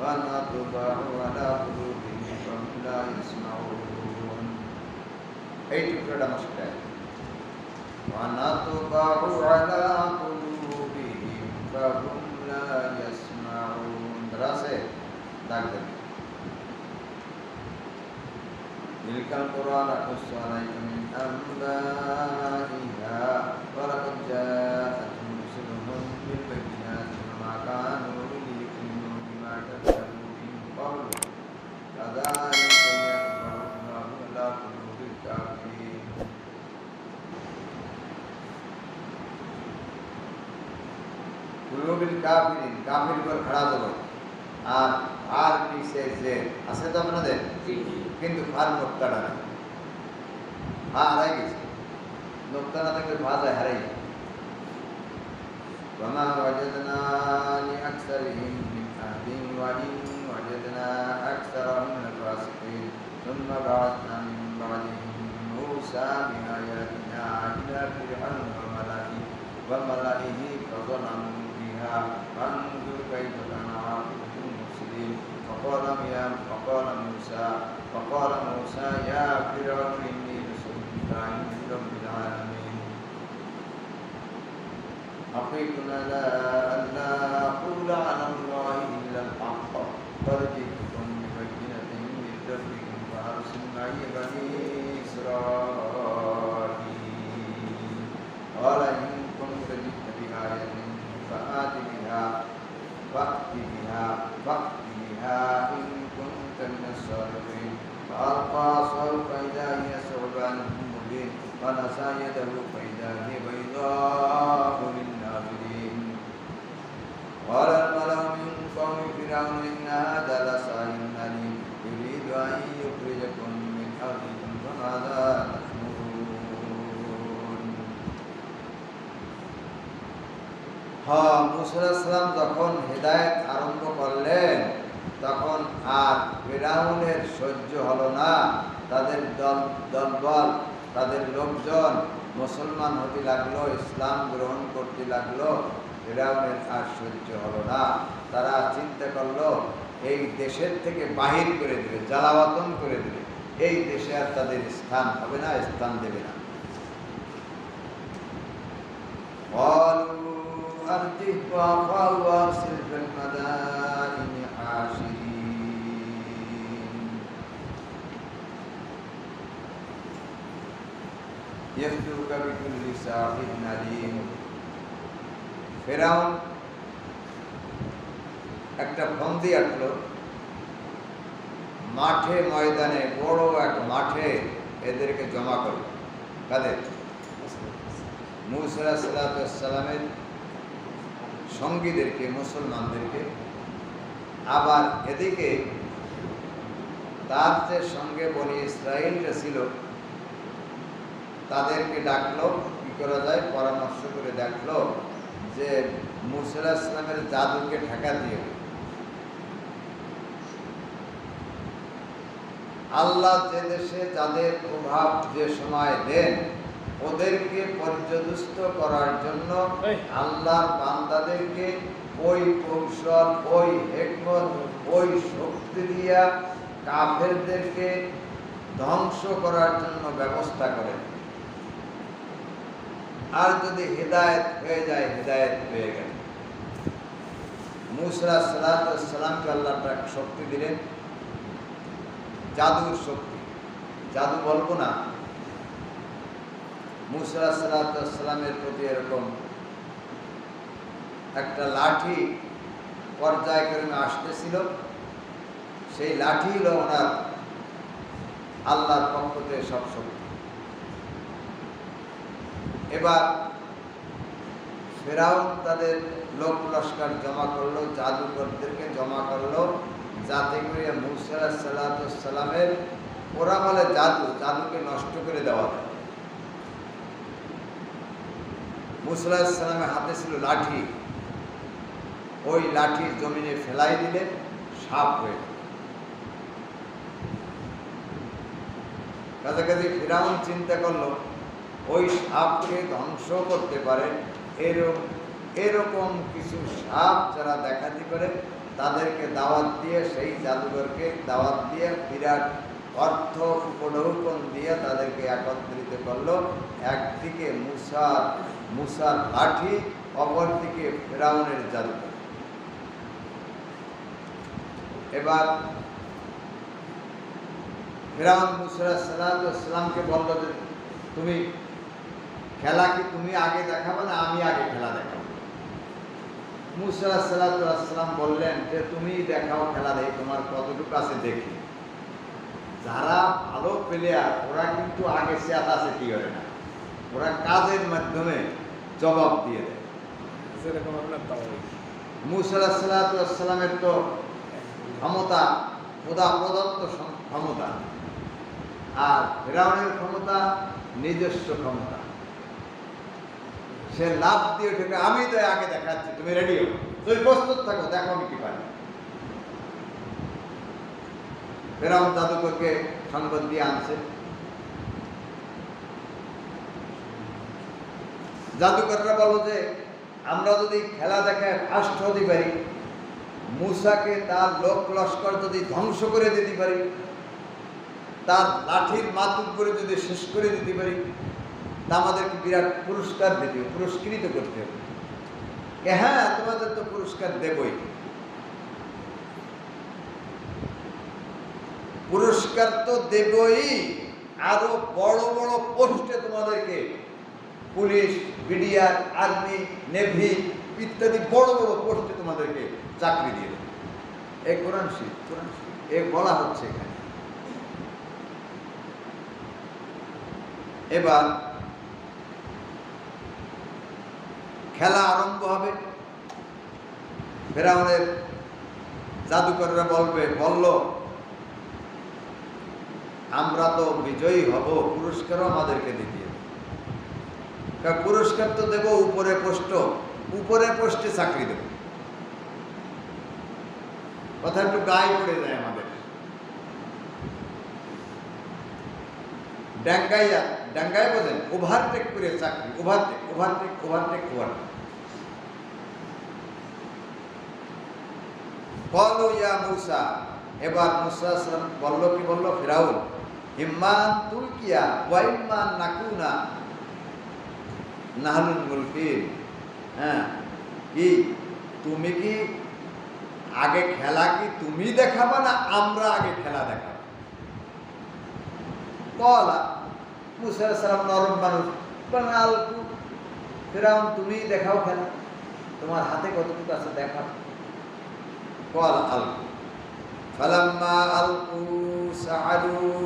ونطبع على قلوبهم فهم لا يسمعون. এই টুকরোটা মশকায় ونطبع على قلوبهم فهم لا يسمعون. دراسة داخل تلك القرى نقص عليك من أنبائها ولقد جاءتهم رسلهم بالبينات وما كانوا ليؤمنوا بما كذبوا من قبل كذلك يطبع الله على قلوب الكافرين. কুলুবিল কাফিরিন, কাফির উপর খাড়া দেবো। আর নিচে যে আছে তো আপনাদের, কিন্তু ফার নোক্তাটা না, ফা হারাই গেছে। নোক্তা না থাকলে ফা যায় হারাই। وما وجدنا لأكثرهم من أهل وإن وجدنا أكثرهم لفاسقين ثم بعثنا من بعدهم موسى بآياتنا إلى فرعون وملئه فظلموا بها فانظر كيف كان عاقبة المفسدين. فقال موسى يا فرعون إني رسول الله من رب العالمين حقيق على أن لا أقول على الله إلا الحق قد جئتكم ببينة من ربكم فأرسل معي بني إسرائيل. قال إن كنت جئت بآية فأت بها إن كنت من الصادقين. فألقى عصاه فإذا هي ثعبان مبين ونزع يده فإذا هي بيضاء للناظرين. قال الملأ من قوم فرعون إن هذا لساحر عليم يريد أن يخرجكم من أرضكم فماذا تأمرون. মুসা আলাইহিস সালাম যখন হিদায়াত আরম্ভ করলেন তখন আর ফিরআউনের সহ্য হলো না। তাদের দলবল, তাদের লোকজন মুসলমান হতে লাগলো, ইসলাম গ্রহণ করতে লাগলো। ফিরআউনের আর সহ্য হলো না। তারা চিন্তা করলো এই দেশের থেকে বাহির করে দেবে, জ্বালাওয়াতন করে দেবে। এই দেশে আর তাদের স্থান হবে না, স্থান দেবে না। أرجه وأخاه وأرسل في المدائن حاشرين يفتوك بكل ساحر عليم. ফিরআউন একটা ফন্দি আঁটলো, মাঠে ময়দানে, বড় এক মাঠে এদেরকে জমা করল। কাদের? মুসা আলাইহিস সালামের সঙ্গীদেরকে, মুসলমানদেরকে। আবার এদিকে তার যে সঙ্গে বনি ইসরাইলরা ছিল তাদেরকে ডাকলো, কি করা যায় পরামর্শ করে দেখলো যে মুসা আলাইহিস সালামের জাদুকে ঠেকা দিয়ে আল্লাহ যে দেশে যাদের প্রভাব যে সময় দেন ওদেরকে পর্যদস্ত করার জন্য আল্লাহর বান্দাদেরকে ওই কৌশল, ওই হিকমত, ওই শক্তি দিয়া কাফেরদেরকে ধ্বংস করার জন্য ব্যবস্থা করেন। আর যদি হিদায়াত হয়ে যায়, হিদায়াত হয়ে গেল। মুসা আলাইহিস সালামকে আল্লাহ তাআলা শক্তি দিলেন, জাদুর শক্তি। জাদু বলবো না, মুসা আলাইহিস সালামের প্রতি এরকম একটা লাঠি পর্যায়ক্রমে আসতেছিল। সেই লাঠি হলো ওনার আল্লাহর পক্ষ থেকে সব শক্তি। এবার ফিরআউন তাদের লোক লস্কর জমা করলো, জাদুকরদেরকে জমা করলো, যাতে করে মুসা আলাইহিস সালামের ওরা বলে জাদুকে নষ্ট করে দেওয়া যায়। মুসা আলাইহিস সালামের হাতে ছিল লাঠি, ওই লাঠি জমিনে ফেলাই দিলে সাপ হয়ে গেল। কাছাকাছি ফিরাউন চিন্তা করলো ওই সাপকে ধ্বংস করতে পারে এরকম কিছু সাপ যারা দেখাতে পারে তাদেরকে দাওয়াত দিয়ে, সেই জাদুঘরকে দাওয়াত দিয়ে বিরাট অর্থ উপঢৌকন দিয়ে তাদেরকে একত্রিত করলো। একদিকে মুসার লাঠি, অপরদিকে ফিরাউনের জাদুঘর। এবার ফিরাউন মুসা আলাইহিস সালামকে বলল যে তুমি খেলা কি তুমি আগে দেখাবে না আমি আগে খেলা দেখাবো? মুসা আলাইহিস সালাম বললেন যে তুমি দেখাও খেলা, দেখি তোমার কতটুকু আছে দেখি। যারা ভালো প্লেয়ার ওরা কিন্তু আগে চেঁচাচেঁচি করে না, ওরা কাজের মাধ্যমে জবাব দিয়ে দেয়। সেরকম আপনার তাওই মুসা আলাইহিস সালামের তো ক্ষমতা খোদা প্রদত্ত ক্ষমতা, আর ফিরাউনের ক্ষমতা নিজস্ব ক্ষমতা। সে লাভ দিয়ে উঠে আমি তো আগে দেখাচ্ছি, তুমি রেডি হো, তুমি প্রস্তুত থাকো, দেখো আমি কি পারি। ফিরাউন জাদুকরকে সংবাদ দিয়ে আনছে। জাদুকররা বলো যে আমরা যদি খেলা দেখায় ফার্স্ট হতে পারি, মুসাকে তার লোক লস্কর যদি ধ্বংস করে দিতে পারি, তার লাঠির মাতুক করে যদি শেষ করে দিতে পারি, তা আমাদেরকে বিরাট পুরস্কার দিতে হবে, পুরস্কৃত করতে হবে। হ্যাঁ, তোমাদের তো পুরস্কার দেবই, পুরস্কার তো দেবই, আরো বড় বড় পোস্টে তোমাদেরকে পুলিশ, বিডিআর, আর্মি, নেভি ইত্যাদি বড় বড় পোস্টে তোমাদেরকে চাকরি দিয়ে দেবে। এই কোরআন শরীফ এ বলা হচ্ছে এখানে। এবার খেলা আরম্ভ হবে। ফিরাউনের জাদুকররা বলল আমরা তো বিজয়ী হব, পুরস্কারও আমাদেরকে দিতে হবে। পুরস্কার তো দেব, উপরে পোস্টে চাকরি দেব। কথা একটু গায়ে পড়ে যায় আমাদের। ডাঙ্গাই বোঝেন, ওভারটেক করে চাকরি, ওভারটেক। বলো ইয়া মুসা, এবার মুসা সালাম বলল ফিরাউন, ইম্মান তুলকিয়া ওয়া ইম্মান নাকুনা নাহনুল মুলকিন। হ্যাঁ, কি তুমি কি আগে খেলা কি তুমি দেখাবা না আমরা আগে খেলা দেখাবো? বলা মুসা সালাম নরম মানুষ, ফিরাউন তুমি দেখাও খেলা, তোমার হাতে কতটুকু আছে দেখাও। قال ألقوا فلما ألقوا سحروا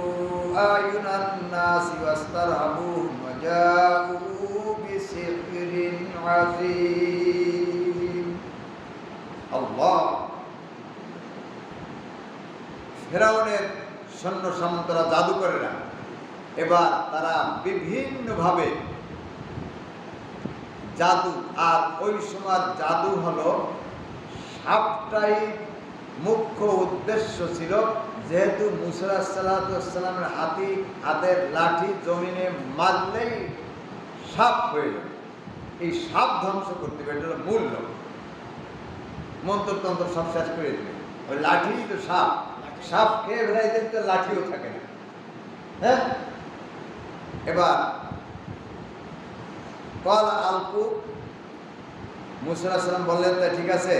أعين الناس واسترهبوهم وجاءوا بسحر عظيم الله। ফিরাউনের সৈন্য সামন্তরা জাদুকরেরা এবার তারা বিভিন্নভাবে জাদু, আর ওই সময় জাদু হলো সাপটাই মুখ্য উদ্দেশ্য ছিল। যেহেতু মুসা সালামের হাতের লাঠি জমিনে মারলেই সাপ হয়ে যাবে, এই সাপ ধ্বংস করতে হবে, এটা হলো মূল লক্ষ্য। মন্ত্রতন্ত্র সব শেষ করে দেবে, ওই লাঠি তো সাপ খেয়ে ফেলাই দিলে তো লাঠিও থাকে না। হ্যাঁ, এবার কল আলকু, মুসা সালাম বললেন তা ঠিক আছে,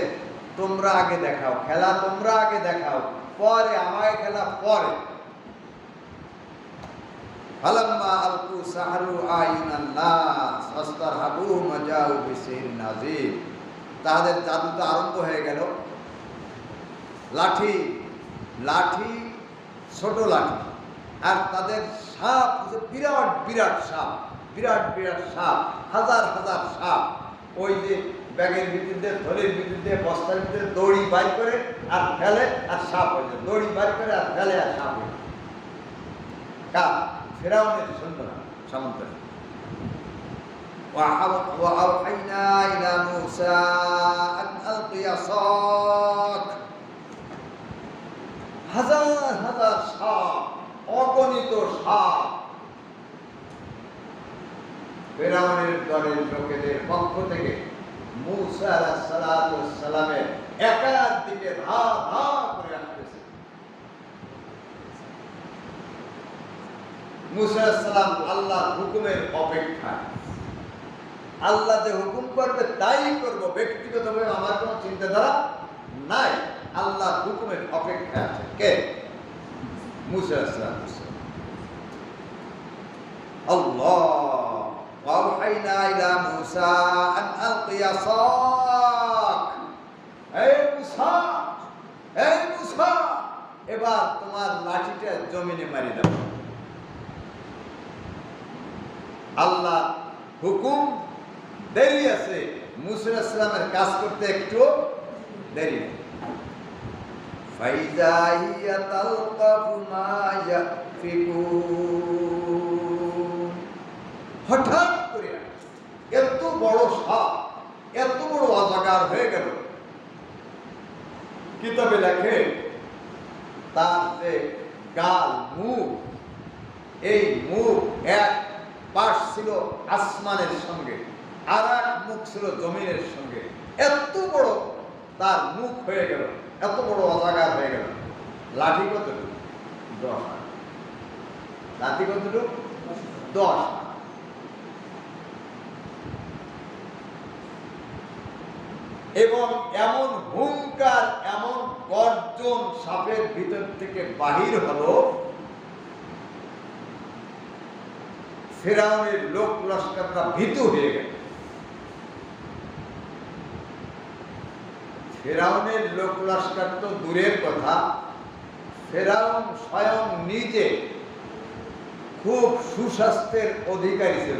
তোমরা আগে দেখাও খেলা, তোমরা আগে দেখাও, পরে আমায় খেলা পরে। ফালাম্মা আলকু সাহারু আয়ুনান নাস ওয়াস্তারহাবুহুম ওয়া জাউ বিসিহরিন আযীম। তাদের জাদু তো আরম্ভ হয়ে গেল। লাঠি ছোট লাঠি, আর তাদের সাপ বিরাট সাপ, হাজার সাপ, ওই যে ব্যাগের ভিতরে, থলের ভিতরে, বস্তার ভিতরে দড়ি বাইর করে আর ফেলে আর সাপ হয়ে যায়, দড়ি বাইর করে আর ফেলে আর সাপ হয়ে যায়। ফিরাউনের সৈন্যরা সামন্তরা وأوحينا إلى موسى أن ألق عصاك হাজার হাজার সাপ, অগণিত সাপ ফিরআউনের দলের লোকেদের পক্ষ থেকে মূসা আলাইহিস সালামের একার দিকে ধা ধা করে আসতেছে। মূসা আলাইহিস সালাম আল্লাহর হুকুমের অপেক্ষায়, আল্লাহ যে হুকুম করবে তাই করব, ব্যক্তিগতভাবে আমার কোনো চিন্তাধারা নাই, আল্লাহর হুকুমের অপেক্ষায় আছে। কে? মূসা আলাইহিস সালাম। আল্লাহ وأوحينا إلى موسى أن ألق عصاك হে মূসা এবার তোমার লাঠিটা জমিনে মারি দাও। আল্লাহ হুকুম দেরি আছে, মূসা আলাইহিস সালামের কাজ করতে একটু দেরি। ফাইযা হিয়া তালকাফু মা ইয়াফিকুন, হঠাৎ করে এত বড় সাপ, এত বড় অজাগার হয়ে গেল। কিতাবে লেখে তার যে গাল, মুখ, এই মুখ এক পাশ ছিল আসমানের সঙ্গে, আর এক মুখ ছিল জমিনের সঙ্গে। এত বড় তার মুখ হয়ে গেল, এত বড় অজাগার হয়ে গেল। লাঠি কতটুকু? 10 হাত। লাঠি কতটুকু? 10 হাত। এবং এমন হুঙ্কার, এমন গর্জন সাপের ভিতর থেকে বাহির হলো, ফিরআউনের লোক লস্কররা ভীতু হয়ে গেল। ফিরআউনের লোক লস্কর তো দূরের কথা, ফিরআউন স্বয়ং নিজে খুব সুস্বাস্থ্যের অধিকারী ছিল।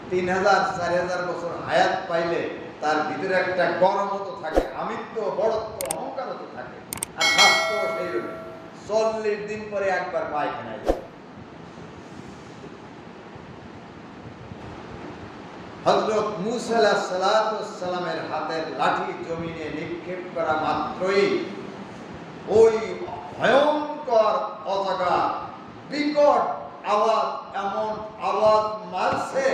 3000-4000 বছর হায়াত পাইলে তার ভিতরে একটা গরমত থাকে, আমিত্ব, বড়ত্ব, অহংকারত থাকে, আর স্বাস্থ্য সেই রকম। 40 দিন পরে একবার পায়খানায় যায়। হযরত মূসা আলাইহিস সালামের হাতের লাঠি জমিনে নিক্ষেপ করা মাত্রই ওই ভয়ঙ্কর অজাগা বিকট আওয়াজ, এমন আওয়াজ মারছে,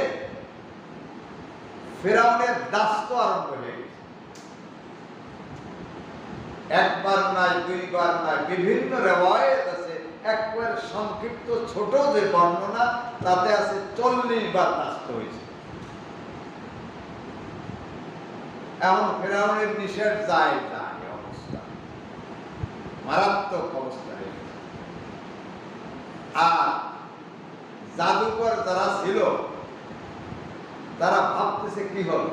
ফিরআউনের দাস্ত আরম্ভ হয়ে গেছে। একবার নয়, দুইবার নয়, বিভিন্ন রিওয়ায়াত আছে, একবার সংক্ষিপ্ত ছোট যে বর্ণনা তাতে আছে 40 বার দাস্ত হয়েছে। এমন ফিরআউনের নিষেধ যায় অবস্থা, মারাত্মক অবস্থা হয়ে গেছে। আর জাদুকর যারা ছিল তারা ভাবতেছে কি হল,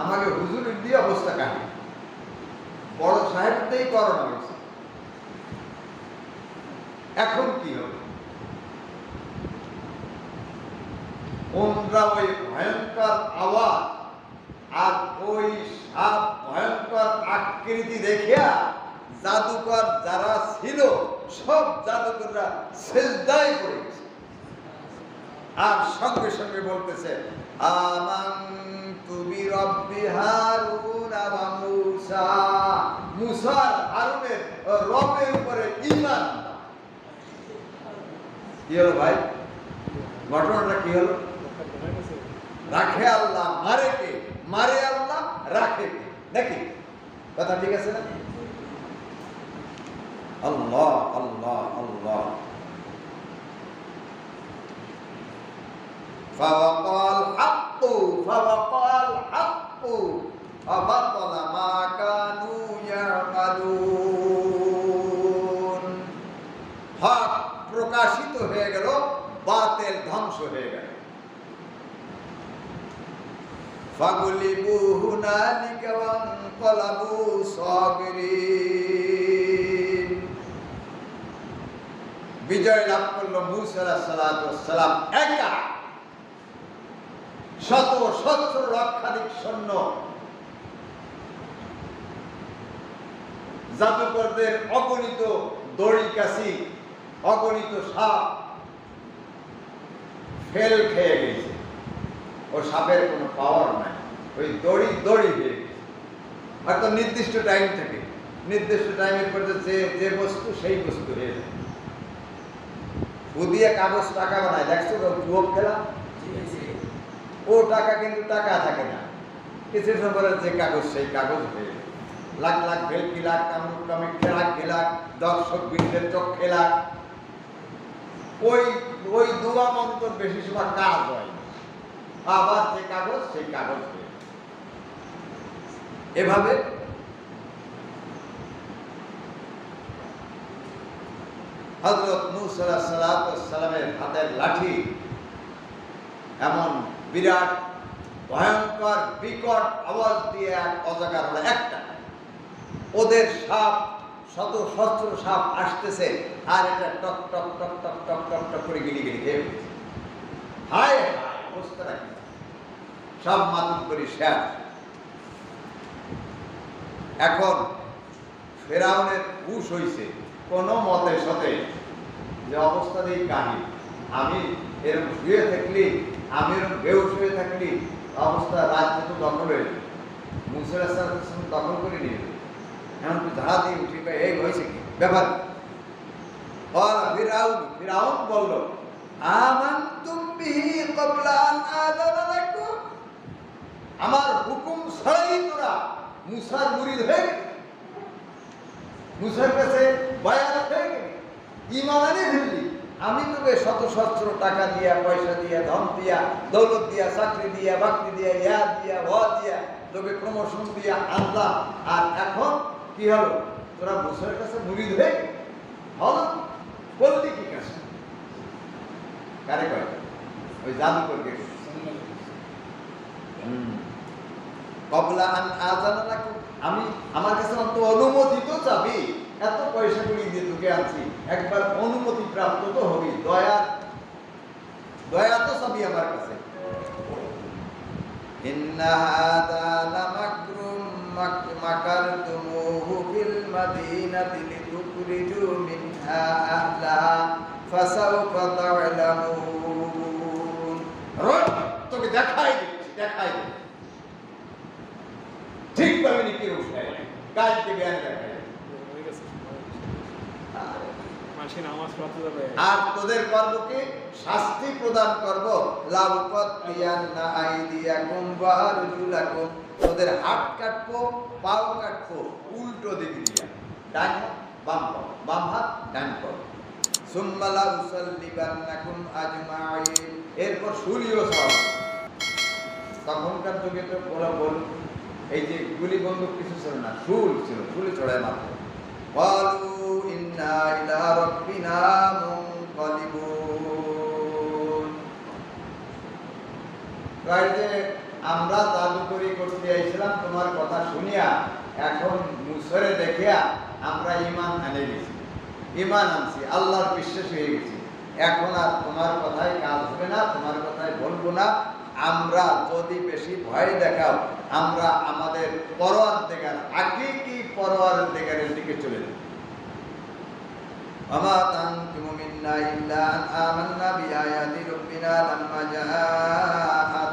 আমাকে হুজুরের দিয়ে অবস্থা কাহিনী, বড় সাহেবতেই করোনা হয়েছে, এখন কি হবে? ওনরা ওই ভয়ঙ্কর আওয়াজ আর ওই সাপ ভয়ঙ্কর আকৃতি দেখিয়া জাদুকর যারা ছিল সব জাদুকররা সিজদায় পড়ে গেছে, আর সঙ্গে সঙ্গে বলতেছে আমানতু বিরাব্বি হারুন ওয়া মূসা, মূসা আর হারুনের রবের উপরে ঈমান। কি হলো ভাই, ঘটনাটা কি হলো? রাখে আল্লাহ, মারে কে? মারে আল্লাহ, রাখে কে? নাকি কথা ঠিক আছে না? আল্লাহ আল্লাহ আল্লাহ। فوقع الحق وبطل ما كانوا يعملون। হক প্রকাশিত হয়ে গেল, বাতিল ধ্বংস হয়ে গেল। فغلبوا هنالك وانقلبوا صاغرين। বিজয় লাভ করল মূসা আলাইহিস সালাম একা, শত শত লক্ষাধিক সৈন্য, জাদুকরদের অগণিত দড়ি কাছি, অগণিত সাপ ফেল খেয়ে গেছে। ও সাপের কোনো পাওয়ার নাই, ওই দড়ি দড়ি হয়ে গেছে। হয়তো নির্দিষ্ট টাইম থেকে, নির্দিষ্ট টাইমের পর যে যে বস্তু সেই বস্তু হয়ে যায়। ও দিয়ে কাগজ টাকা বানায়, দেখছো তো যুবক খেলা, ও টাকা কিন্তু টাকা থাকে না, কিছু সময় যে কাগজ সেই কাগজ হয়ে যায়। লাখ লাখ ভেলকি লাখ কামড় কামে খেলা খেলা, দর্শক বৃন্দের চোখ খেলা, ওই ওই দুয়া মন্ত্র বেশি সময় কাজ হয়, আবার যে কাগজ সেই কাগজ হয়ে যায়। এভাবে হযরত মূসা আলাইহিস সালামের হাতের লাঠি এমন বিরাট ভয়ঙ্কর বিকট আওয়াজ দিয়ে এক অজাগার হলো একটা, ওদের সাপ শত সহস্র সাপ আসতেছে, আর এটা টক টক টক টক টক টক টক করে গিলি গিলি খেয়ে ফেলছে। হায় হায়, অবস্থা রাখি সব মাতুম করি শেষ। এখন ফেরাউনের হুশ হইছে কোনো মতে সাথে যে অবস্থা দিয়ে কাহিনী, আমি এরকম শুয়ে থাকলি, আমি এরকম বেহুশ হয়ে থাকলি, অবস্থা রাজ্য তো দখল হয়ে যাবে। মূসা আলাইহিস সালাম দখল করে নিয়ে এমনকি ধারা দিয়ে উঠি, এই হয়েছে কি ব্যাপার? ফিরাউন বলল, আমানতুম বিহি ক্বাবলা আন আযানা লাকুম, আমার হুকুম ছাড়াই তোরা মূসার মুরিদ হয়ে গেলি, মূসার কাছে বায়াত হয়ে গেলি, ঈমান আনে ফেললি। আমি তোকে শত সহস্র টাকা দিয়া, পয়সা দিয়া, ধন দিয়া, দৌলত দিয়া, চাকরি দিয়া, বাকরি দিয়া, ইয়া দিয়া, দিয়া, তোকে প্রমোশন দিয়া আনলাম, আর এখন কি হলো? তোরা মূসার কাছে মুরিদ হয়ে গেলি। হলো বললি কি কাছে? কারে কয়? ওই জাদুকরকে। ক্বাবলা আন আযানা লাকুম, আমি আমার কাছে অন্ত অনুমতি তো চাবি, এত পয়সা করি দিয়ে তোকে আনছি, একবার অনুমতি প্রাপ্ত তো হবি, দয়া দয়া তো চাবি আমার কাছে। ইন্না হাযা লামাকরুম মাকারতুমুহু ফিল মাদিনাতি লিতুখরিজু মিনহা আহলাহা ফাসাওফা তা'লামুন। তোকে দেখাই দিচ্ছি, দেখাই দিচ্ছি ঠিক ভাবে নিকি উঠাই কালকে বেয়ান দেখাই। আর তোদের করব কি? শাস্তি প্রদান করব। লাউকাতিয়ান্না আইদিয়াকুম ওয়া আরজুলাকুম, তোদের হাত কাটবো, পাও কাটবো উল্টো দিকে দিয়া, ডান হাত বাম পাও, বাম হাত ডান পাও। সুম্মা লাউসাল্লিবান্নাকুম আজমাইন, এরপর শুলিও সব। তখনকার যুগে তো বল এই যে গুলি বন্দুক কিছু ছিল না, শুল ছিল, শুলি চড়ায় মারত। ক্বালু ইন্না ইলা রাব্বিনা মুনকালিবুন, কয় যে আমরা জাদুকরি করতে আইছিলাম তোমার কথা শুনিয়া, এখন মুসরে দেখিয়া আমরা ঈমান আনে গেছি, ঈমান আনছি, আল্লাহর বিশ্বাস হয়ে গেছি, এখন আর তোমার কথায় কাজ হবে না, তোমার কথায় বলবো না। আমরা যদি বেশি ভয় দেখাও, আমরা আমাদের পরওয়ারদিগার, হাকিকি পরওয়ারদিগারের দিকে চলে যাব। আমা তানকুমু মিন্না ইল্লা আন আমান্না বিআয়াতি রাব্বিনা লাম্মা জাআত